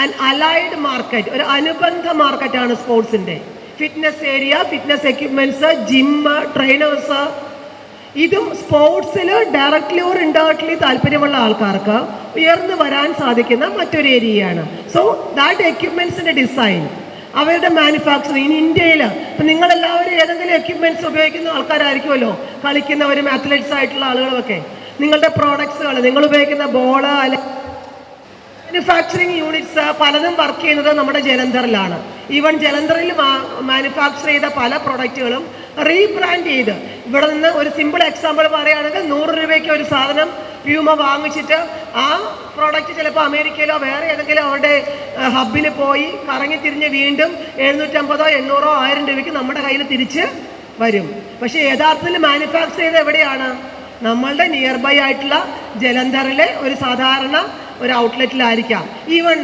an allied market, ഒരു അനുബന്ധ മാർക്കറ്റാണ് സ്പോർട്സിൻ്റെ. Fitness area, fitness equipments, gym, trainers, ഇതും സ്പോർട്സിൽ directly or indirectly താല്പര്യമുള്ള ആൾക്കാർക്ക് ഉയർന്നു വരാൻ സാധിക്കുന്ന മറ്റൊരു ഏരിയയാണ്. സോ ദാറ്റ് എക്യുപ്മെൻറ്റ്സിൻ്റെ ഡിസൈൻ, അവരുടെ മാനുഫാക്ചറിങ് ഇന്ത്യയിൽ ഇപ്പം നിങ്ങളെല്ലാവരും ഏതെങ്കിലും എക്യുപ്മെൻറ്റ്സ് ഉപയോഗിക്കുന്ന ആൾക്കാരായിരിക്കുമല്ലോ, കളിക്കുന്നവരും അത്ലറ്റ്സ് ആയിട്ടുള്ള ആളുകളുമൊക്കെ. നിങ്ങളുടെ പ്രോഡക്ട്സുകൾ, നിങ്ങൾ ഉപയോഗിക്കുന്ന ബോള് അല്ലെങ്കിൽ മാനുഫാക്ചറിങ് യൂണിറ്റ്സ് പലതും വർക്ക് ചെയ്യുന്നത് നമ്മുടെ ജലന്ധറിലാണ്. ഈവൻ ജലന്ധറിൽ മാനുഫാക്ചർ ചെയ്ത പല പ്രൊഡക്റ്റുകളും റീബ്രാൻഡ് ചെയ്ത് ഇവിടെ നിന്ന് ഒരു സിമ്പിൾ എക്സാമ്പിൾ പറയുകയാണെങ്കിൽ 100 രൂപയ്ക്ക് ഒരു സാധനം പ്യൂമ വാങ്ങിച്ചിട്ട് ആ പ്രോഡക്റ്റ് ചിലപ്പോൾ അമേരിക്കയിലോ വേറെ ഏതെങ്കിലും അവരുടെ ഹബിൽ പോയി കറങ്ങി തിരിഞ്ഞ് വീണ്ടും 750, 800, 1000 രൂപയ്ക്ക് നമ്മുടെ കയ്യിൽ തിരിച്ച് വരും. പക്ഷേ യഥാർത്ഥത്തിൽ മാനുഫാക്ചർ ചെയ്ത് എവിടെയാണ്? നമ്മളുടെ നിയർ ബൈ ആയിട്ടുള്ള ജലന്ധറിലെ ഒരു സാധാരണ ഒരു ഔട്ട്ലെറ്റിലായിരിക്കാം. Even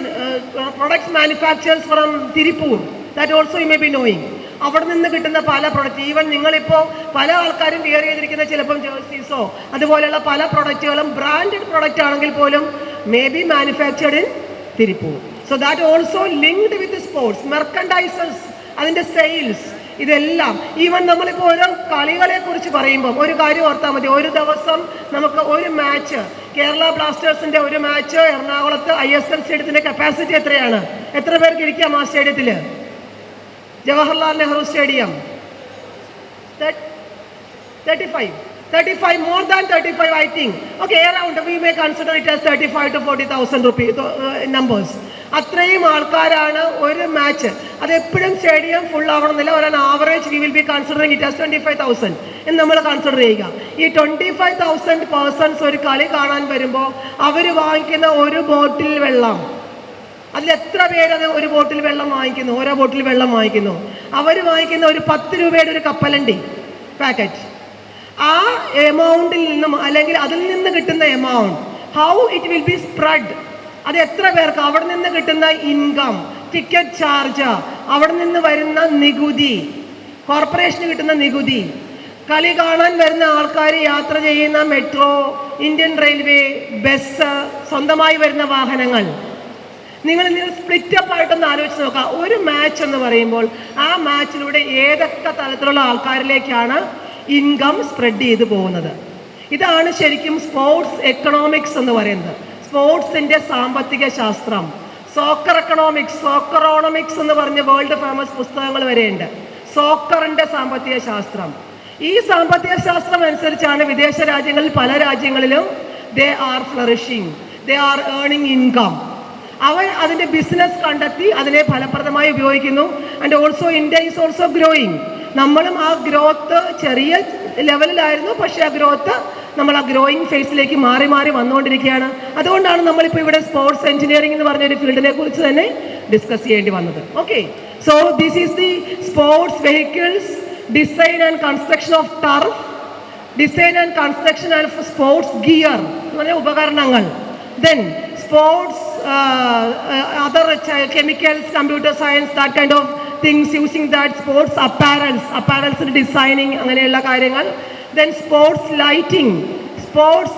products manufacturers from Tiruppur, that also you may be knowing. അവിടെ നിന്ന് കിട്ടുന്ന പല പ്രൊഡക്റ്റ്, ഈവൻ നിങ്ങളിപ്പോൾ പല ആൾക്കാരും വിയർ ചെയ്തിരിക്കുന്ന ചിലപ്പം ജേഴ്സീസോ അതുപോലെയുള്ള പല പ്രൊഡക്റ്റുകളും ബ്രാൻഡഡ് പ്രൊഡക്റ്റ് ആണെങ്കിൽ പോലും may be manufactured in Tiruppur. So that also linked with sports. മെർക്കൻഡൈസേഴ്സ്, അതിൻ്റെ സെയിൽസ്, ഇതെല്ലാം. ഈവൻ നമ്മളിപ്പോൾ ഓരോ കളികളെ കുറിച്ച് പറയുമ്പം ഒരു കാര്യം ഓർത്താൽ മതി. ഒരു ദിവസം നമുക്ക് ഒരു മാച്ച്, കേരള ബ്ലാസ്റ്റേഴ്സിൻ്റെ ഒരു മാച്ച് എറണാകുളത്ത് ISL സ്റ്റേഡിയത്തിൻ്റെ കപ്പാസിറ്റി എത്രയാണ്? എത്ര പേർക്ക് ഇരിക്കാം ആ സ്റ്റേഡിയത്തിൽ? Jawaharlal Nehru stadium 35. 35, more than 35, I think. Okay, around, we may consider it as 35 to 40,000 rupees numbers. അത്രയും ആൾക്കാരാണ് ഒരു മാച്ച്. അത് എപ്പോഴും സ്റ്റേഡിയം ഫുൾ ആവണമെന്നില്ല. ഒരു average V will B considering it as 25,000 എന്ന് നമ്മൾ കൺസിഡർ ചെയ്യുക. ഈ 25,000 പേഴ്സൺസ് ഒരു കളി കാണാൻ വരുമ്പോൾ അവർ വാങ്ങിക്കുന്ന ഒരു ബോട്ടിൽ വെള്ളം, അതിൽ എത്ര പേരത് ഒരു ബോട്ടിൽ വെള്ളം വാങ്ങിക്കുന്നു, ഓരോ ബോട്ടിൽ വെള്ളം വാങ്ങിക്കുന്നു? അവർ വാങ്ങിക്കുന്ന ഒരു 10 രൂപയുടെ ഒരു കപ്പലണ്ടി പാക്കറ്റ്. ആ എമൗണ്ടിൽ നിന്നും അല്ലെങ്കിൽ അതിൽ നിന്ന് കിട്ടുന്ന amount, how it will be spread, അത് എത്ര പേർക്ക്, അവിടെ നിന്ന് കിട്ടുന്ന ഇൻകം, ടിക്കറ്റ് ചാർജ്, അവിടെ നിന്ന് വരുന്ന നികുതി, കോർപ്പറേഷന് കിട്ടുന്ന നികുതി, കളി കാണാൻ വരുന്ന ആൾക്കാർ യാത്ര ചെയ്യുന്ന മെട്രോ, ഇന്ത്യൻ റെയിൽവേ, ബസ്, സ്വന്തമായി വരുന്ന വാഹനങ്ങൾ, നിങ്ങൾ സ്പ്ലിറ്റ് അപ്പ് ആയിട്ടൊന്ന് ആലോചിച്ച് നോക്കുക. ഒരു മാച്ച് എന്ന് പറയുമ്പോൾ ആ മാച്ചിലൂടെ ഏതൊക്കെ തരത്തിലുള്ള ആൾക്കാരിലേക്കാണ് ഇൻകം സ്പ്രെഡ് ചെയ്തു പോകുന്നത്. ഇതാണ് ശരിക്കും സ്പോർട്സ് എക്കണോമിക്സ് എന്ന് പറയുന്നത്, സ്പോർട്സിന്റെ സാമ്പത്തിക ശാസ്ത്രം. സോക്കർ എക്കണോമിക്സ്, സോക്കറോണമിക്സ് എന്ന് പറഞ്ഞ വേൾഡ് ഫേമസ് പുസ്തകങ്ങൾ വരെയുണ്ട്. സോക്കറിന്റെ സാമ്പത്തിക ശാസ്ത്രം. ഈ സാമ്പത്തിക ശാസ്ത്രം അനുസരിച്ചാണ് വിദേശ രാജ്യങ്ങളിൽ പല രാജ്യങ്ങളിലും they are flourishing, they are earning income. അവർ അതിന്റെ ബിസിനസ് കണ്ടെത്തി അതിനെ ഫലപ്രദമായി ഉപയോഗിക്കുന്നു. And also India is also growing. നമ്മളും ആ ഗ്രോത്ത് ചെറിയ ലെവലിലായിരുന്നു, പക്ഷെ ആ ഗ്രോത്ത് നമ്മൾ ആ ഗ്രോയിങ് ഫേസിലേക്ക് മാറി മാറി വന്നുകൊണ്ടിരിക്കുകയാണ്. അതുകൊണ്ടാണ് നമ്മളിപ്പോൾ ഇവിടെ സ്പോർട്സ് എഞ്ചിനീയറിംഗ് എന്ന് പറഞ്ഞൊരു ഫീൽഡിനെ കുറിച്ച് തന്നെ ഡിസ്കസ് ചെയ്യേണ്ടി വന്നത്. Okay, so this is the sports vehicles, design and construction of turf, design and construction and sports gear എന്ന് പറഞ്ഞ ഉപകരണങ്ങൾ, then sports other chemicals, computer science, that kind of things, using that, sports apparels designing അങ്ങനെയുള്ള കാര്യങ്ങൾ, then sports lighting, sports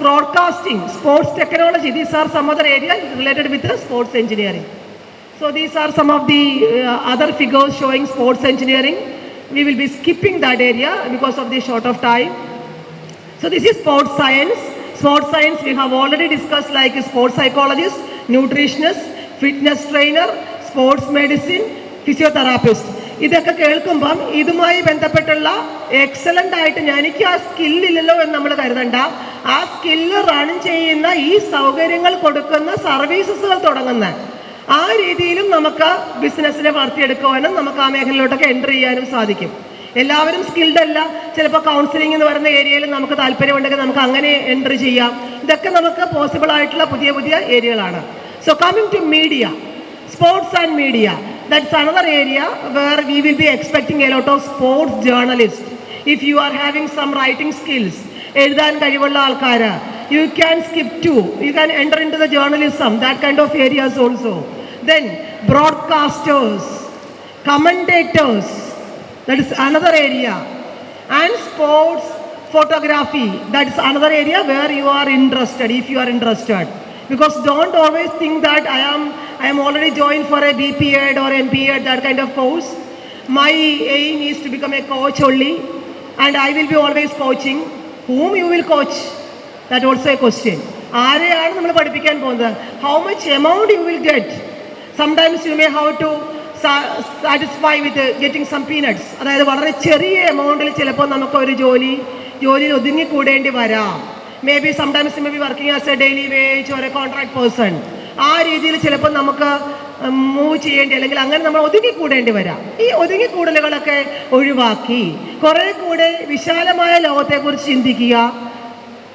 broadcasting, sports technology. These are some other areas related with the sports engineering. So these are some of the other figures showing sports engineering. We will be skipping that area because of the short of time. So this is sports science. Sports science we have already discussed, like sports psychologist, nutritionist, fitness trainer, sports medicine, physiotherapist. ഇതൊക്കെ കേൾക്കുമ്പം ഇതുമായി ബന്ധപ്പെട്ടുള്ള excellent ആയിട്ട് എനിക്ക് ആ സ്കില്ലില്ലല്ലോ എന്ന് നമ്മൾ കരുതണ്ട. ആ സ്കില്ല് റൺ ചെയ്യുന്ന, ഈ സൗകര്യങ്ങൾ കൊടുക്കുന്ന സർവീസസുകൾ തുടങ്ങുന്ന ആ രീതിയിലും നമുക്ക് ബിസിനസ്സിനെ വളർത്തിയെടുക്കുവാനും നമുക്ക് ആ മേഖലയിലോട്ടൊക്കെ എൻ്റർ ചെയ്യാനും സാധിക്കും. എല്ലാവരും സ്കിൽഡ് അല്ല. ചിലപ്പോൾ കൗൺസിലിംഗ് എന്ന് പറയുന്ന ഏരിയയിൽ നമുക്ക് താല്പര്യമുണ്ടെങ്കിൽ നമുക്ക് അങ്ങനെ എൻ്റർ ചെയ്യാം. ഇതൊക്കെ നമുക്ക് പോസിബിൾ ആയിട്ടുള്ള പുതിയ പുതിയ ഏരിയകളാണ്. So coming to media, sports and media, that's another area where we will be expecting a lot of sports journalists. If you are having some writing skills, എഴുതാൻ കഴിവുള്ള ആൾക്കാർ, you can skip to, you can enter into the journalism, that kind of areas also. Then broadcasters, commentators, that is another area. And sports photography, that is another area where you are interested, if you are interested. Because don't always think that I am already joined for a BP Ed or MP Ed, that kind of course. My aim is to become a coach only, and I will be always coaching. Whom you will coach? That also a question. ആരെയാണ് നമ്മൾ പഠിപ്പിക്കാൻ പോകുന്നത്? How much amount you will get? Sometimes you may have to satisfy with getting some peanuts. അതായത് വളരെ ചെറിയ എമൗണ്ടിൽ ചിലപ്പോൾ നമുക്ക് ഒരു ജോലിയിൽ ഒതുങ്ങിക്കൂടേണ്ടി വരാം. May be sometimes may be working as A daily wage or A contract person. ആ രീതിയിൽ ചിലപ്പോൾ നമുക്ക് മൂവ് ചെയ്യേണ്ടി, അല്ലെങ്കിൽ അങ്ങനെ നമ്മൾ ഒതുങ്ങിക്കൂടേണ്ടി വരാം. ഈ ഒതുങ്ങിക്കൂടലുകളൊക്കെ ഒഴിവാക്കി കുറെ കൂടെ വിശാലമായ ലോകത്തെക്കുറിച്ച് ചിന്തിക്കുക,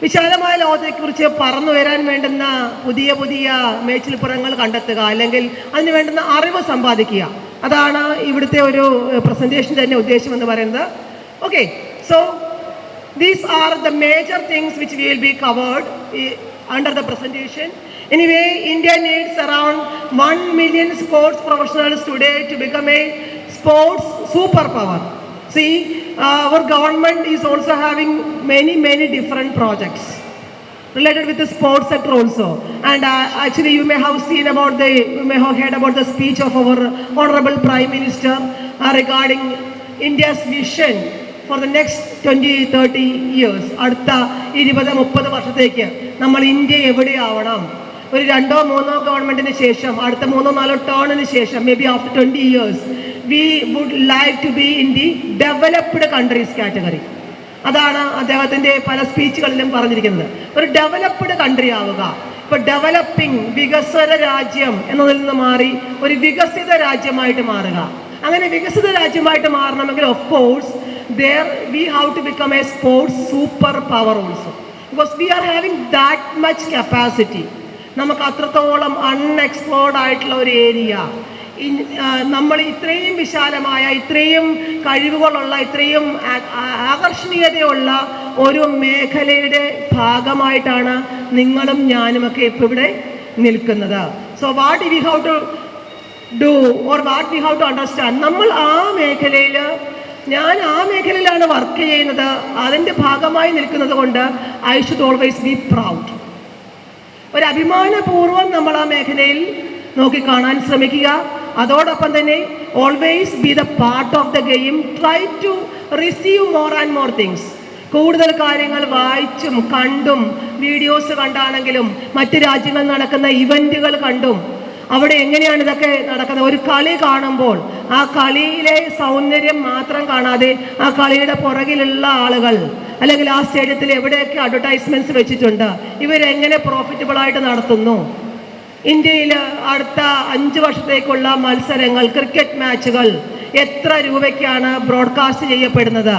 വിശാലമായ ലോകത്തെക്കുറിച്ച് പറന്നു വരാൻ വേണ്ടുന്ന പുതിയ പുതിയ മേച്ചിൽപ്പുറങ്ങൾ കണ്ടെത്തുക, അല്ലെങ്കിൽ അതിന് വേണ്ടുന്ന അറിവ് സമ്പാദിക്കുക. അതാണ് ഇവിടുത്തെ ഒരു പ്രസന്റേഷൻ തന്നെ ഉദ്ദേശം എന്ന് പറയുന്നത്. Okay, so these are the major things which will be covered under the presentation. Anyway, India needs around 1 million sports professionals today to become a sports superpower. See, our government is also having many different projects related with the sports sector also. And actually you may have heard about the speech of our Honorable Prime Minister regarding India's vision for the next 20-30 years. അടുത്ത 20-30 വർഷത്തേക്ക് നമ്മൾ India എവിടെയാവണം? ഒരു 2-3 ഗവൺമെന്റിന് ശേഷം, അടുത്ത 3-4 ടേണിന് ശേഷം, may be after 20 years, we would like to be in the developed countries category. അതാണ് അദ്ദേഹത്തിൻ്റെ പല സ്പീച്ചുകളിലും പറഞ്ഞിരിക്കുന്നത്. ഒരു ഡെവലപ്ഡ് കൺട്രി ആവുക. ഇപ്പോൾ ഡെവലപ്പിംഗ്, വികസ്വര രാജ്യം എന്നതിൽ നിന്ന് മാറി ഒരു വികസിത രാജ്യമായിട്ട് മാറുക. അങ്ങനെ വികസിത രാജ്യമായിട്ട് മാറണമെങ്കിൽ of course we have to become a sports super power also, because we are having that much capacity. നമുക്ക് അത്രത്തോളം അൺഎക്സ്പ്ലോർഡ് ആയിട്ടുള്ള ഒരു ഏരിയ, നമ്മൾ ഇത്രയും വിശാലമായ, ഇത്രയും കഴിവുകളുള്ള, ഇത്രയും ആകർഷണീയതയുള്ള ഒരു മേഖലയുടെ ഭാഗമായിട്ടാണ് നിങ്ങളും ഞാനുമൊക്കെ ഇപ്പോൾ ഇവിടെ നിൽക്കുന്നത്. So what we have to do or what we have to understand, നമ്മൾ ആ മേഖലയിൽ, ഞാൻ ആ മേഖലയിലാണ് വർക്ക് ചെയ്യുന്നത്, അതിൻ്റെ ഭാഗമായി നിൽക്കുന്നത് കൊണ്ട് I should always be proud. ഒരു അഭിമാനപൂർവ്വം നമ്മൾ ആ മേഖലയിൽ നോക്കിക്കാണാൻ ശ്രമിക്കുക. അതോടൊപ്പം തന്നെ always be the part of the game, try to receive more and more things. കൂടുതൽ കാര്യങ്ങൾ വായിച്ചും കണ്ടും വീഡിയോസ് കണ്ടാണെങ്കിലും മറ്റ് രാജ്യങ്ങളിൽ നടക്കുന്ന ഇവൻറ്റുകൾ കണ്ടും അവിടെ എങ്ങനെയാണ് ഇതൊക്കെ നടക്കുന്നത്, ഒരു കളി കാണുമ്പോൾ ആ കളിയിലെ സൗന്ദര്യം മാത്രം കാണാതെ ആ കളിയുടെ പുറകിലുള്ള ആളുകൾ, അല്ലെങ്കിൽ ആ സ്റ്റേഡിയത്തിൽ എവിടെയൊക്കെ അഡ്വർടൈസ്മെൻറ്റ്സ് വെച്ചിട്ടുണ്ട്, ഇവരെങ്ങനെ പ്രോഫിറ്റബിളായിട്ട് നടത്തുന്നു, ഇന്ത്യയിൽ അടുത്ത 5 വർഷത്തേക്കുള്ള മത്സരങ്ങൾ, ക്രിക്കറ്റ് മാച്ചുകൾ എത്ര രൂപയ്ക്കാണ് ബ്രോഡ്കാസ്റ്റ് ചെയ്യപ്പെടുന്നത്,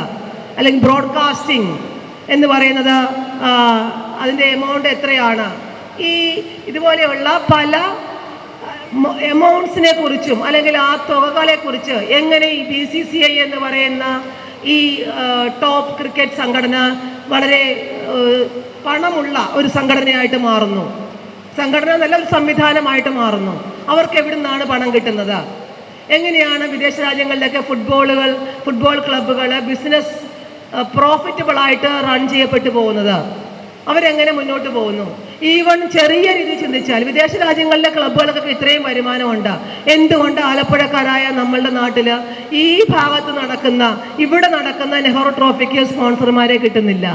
അല്ലെങ്കിൽ ബ്രോഡ്കാസ്റ്റിംഗ് എന്ന് പറയുന്നത് അതിൻ്റെ എമൗണ്ട് എത്രയാണ്, ഈ ഇതുപോലെയുള്ള പല എമൗണ്ട്സിനെ കുറിച്ചും അല്ലെങ്കിൽ ആ തുകകളെ കുറിച്ച് എങ്ങനെ ഈ BCCI എന്ന് പറയുന്ന ഈ ടോപ്പ് ക്രിക്കറ്റ് സംഘടന വളരെ പണമുള്ള ഒരു സംഘടനയായിട്ട് മാറുന്നു, സംഘടന നല്ലൊരു സംവിധാനമായിട്ട് മാറുന്നു. അവർക്ക് എവിടെ നിന്നാണ് പണം കിട്ടുന്നത്, എങ്ങനെയാണ് വിദേശ രാജ്യങ്ങളിലൊക്കെ ഫുട്ബോൾ ക്ലബ്ബുകൾ ബിസിനസ് പ്രോഫിറ്റബിളായിട്ട് റൺ ചെയ്യപ്പെട്ടു പോകുന്നത്, അവരെങ്ങനെ മുന്നോട്ട് പോകുന്നു. ഈവൺ ചെറിയ രീതി ചിന്തിച്ചാൽ വിദേശ രാജ്യങ്ങളിലെ ക്ലബ്ബുകൾക്കൊക്കെ ഇത്രയും വരുമാനമുണ്ട്, എന്തുകൊണ്ട് ആലപ്പുഴക്കാരായ നമ്മളുടെ നാട്ടിൽ ഈ ഭാഗത്ത് നടക്കുന്ന, ഇവിടെ നടക്കുന്ന നെഹ്റു ട്രോഫിക്ക് സ്പോൺസർമാരെ കിട്ടുന്നില്ല?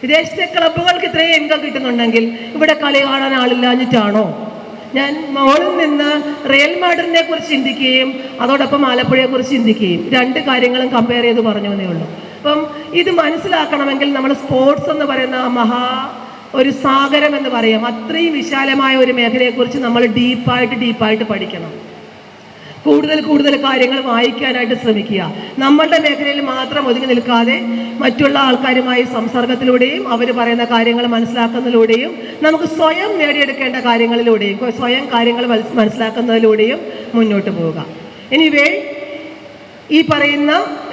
വിദേശത്തെ ക്ലബ്ബുകൾക്ക് ഇത്രയും ഇൻകം കിട്ടുന്നുണ്ടെങ്കിൽ ഇവിടെ കളി കാണാൻ ആളില്ലാഞ്ഞിട്ടാണോ? ഞാൻ മോളിൽ നിന്ന് റിയൽ മാഡ്രിഡിനെ കുറിച്ച് ചിന്തിക്കുകയും അതോടൊപ്പം ആലപ്പുഴയെക്കുറിച്ച് ചിന്തിക്കുകയും 2 കാര്യങ്ങളും കമ്പയർ ചെയ്ത് പറഞ്ഞു എന്നേ ഉള്ളൂ. അപ്പം ഇത് മനസ്സിലാക്കണമെങ്കിൽ നമ്മൾ സ്പോർട്സ് എന്ന് പറയുന്ന ഒരു സാഗരം എന്ന് പറയാം, അത്രയും വിശാലമായ ഒരു മേഖലയെക്കുറിച്ച് നമ്മൾ ഡീപ്പായിട്ട് പഠിക്കണം. കൂടുതൽ കാര്യങ്ങൾ വായിക്കാനായിട്ട് ശ്രമിക്കുക. നമ്മളുടെ മേഖലയിൽ മാത്രം ഒതുങ്ങി നിൽക്കാതെ മറ്റുള്ള ആൾക്കാരുമായി സംസർഗത്തിലൂടെയും അവർ പറയുന്ന കാര്യങ്ങൾ മനസ്സിലാക്കുന്നതിലൂടെയും നമുക്ക് സ്വയം നേടിയെടുക്കേണ്ട കാര്യങ്ങളിലൂടെയും സ്വയം കാര്യങ്ങൾ മനസ്സിലാക്കുന്നതിലൂടെയും മുന്നോട്ട് പോവുക. എനിവേ, ഈ പറയുന്ന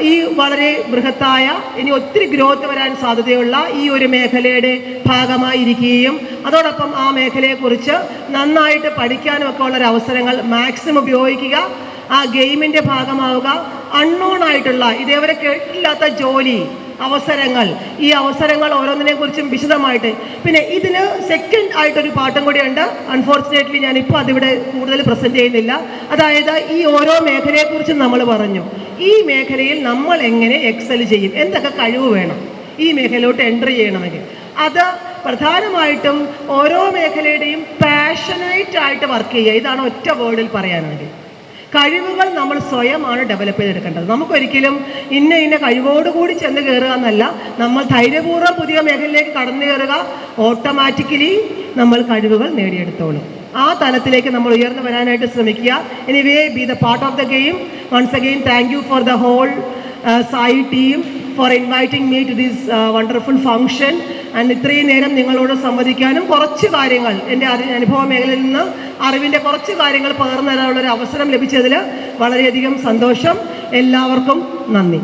ഈ വളരെ ബൃഹത്തായ, ഇനി ഒത്തിരി ഗ്രോത്ത് വരാൻ സാധ്യതയുള്ള ഈ ഒരു മേഖലയുടെ ഭാഗമായിരിക്കുകയും അതോടൊപ്പം ആ മേഖലയെക്കുറിച്ച് നന്നായിട്ട് പഠിക്കാനും ഒക്കെ ഉള്ളൊരു അവസരങ്ങൾ മാക്സിമം ഉപയോഗിക്കുക. ആ ഗെയിമിൻ്റെ ഭാഗമാവുക. അൺനോൺ ആയിട്ടുള്ള, ഇതേവരെ കേട്ടില്ലാത്ത ജോലി അവസരങ്ങൾ, ഈ അവസരങ്ങൾ ഓരോന്നിനെ കുറിച്ചും വിശദമായിട്ട്. പിന്നെ ഇതിന് സെക്കൻഡ് ആയിട്ടൊരു പാട്ടും കൂടിയുണ്ട്. അൺഫോർച്ചുനേറ്റ്ലി ഞാനിപ്പോൾ അതിവിടെ കൂടുതൽ പ്രസൻറ്റ് ചെയ്യുന്നില്ല. അതായത് ഈ ഓരോ മേഖലയെക്കുറിച്ചും നമ്മൾ പറഞ്ഞു, ഈ മേഖലയിൽ നമ്മൾ എങ്ങനെ എക്സൽ ചെയ്യും, എന്തൊക്കെ കഴിവ് വേണം ഈ മേഖലയിലോട്ട് എൻട്രി ചെയ്യണമെങ്കിൽ. അത് പ്രധാനമായിട്ടും ഓരോ മേഖലയുടെയും പാഷനേറ്റ് ആയിട്ട് വർക്ക് ചെയ്യുക. ഇതാണ് ഒറ്റ വേർഡിൽ പറയാനാണെങ്കിൽ. കഴിവുകൾ നമ്മൾ സ്വയമാണ് ഡെവലപ്പ് ചെയ്തെടുക്കേണ്ടത്. നമുക്കൊരിക്കലും ഇന്ന കഴിവോടുകൂടി ചെന്ന് കയറുക എന്നല്ല, നമ്മൾ ധൈര്യപൂർവ്വം പുതിയ മേഖലയിലേക്ക് കടന്നു കയറുക. ഓട്ടോമാറ്റിക്കലി നമ്മൾ കഴിവുകൾ നേടിയെടുത്തോളും. ആ തലത്തിലേക്ക് നമ്മൾ ഉയർന്നു വരാനായിട്ട് ശ്രമിക്കുക. Anyway, be the part of the game. Once again thank you for the whole SAI team for inviting me to this wonderful function. And ഇത്രയും നേരം നിങ്ങളോട് സംവദിക്കാനും കുറച്ച് കാര്യങ്ങൾ എൻ്റെ അനുഭവ മേഖലയിൽ നിന്ന് അറിവിൻ്റെ കുറച്ച് കാര്യങ്ങൾ പകർന്നു തരാനുള്ളൊരു അവസരം ലഭിച്ചതിൽ വളരെയധികം സന്തോഷം. എല്ലാവർക്കും നന്ദി.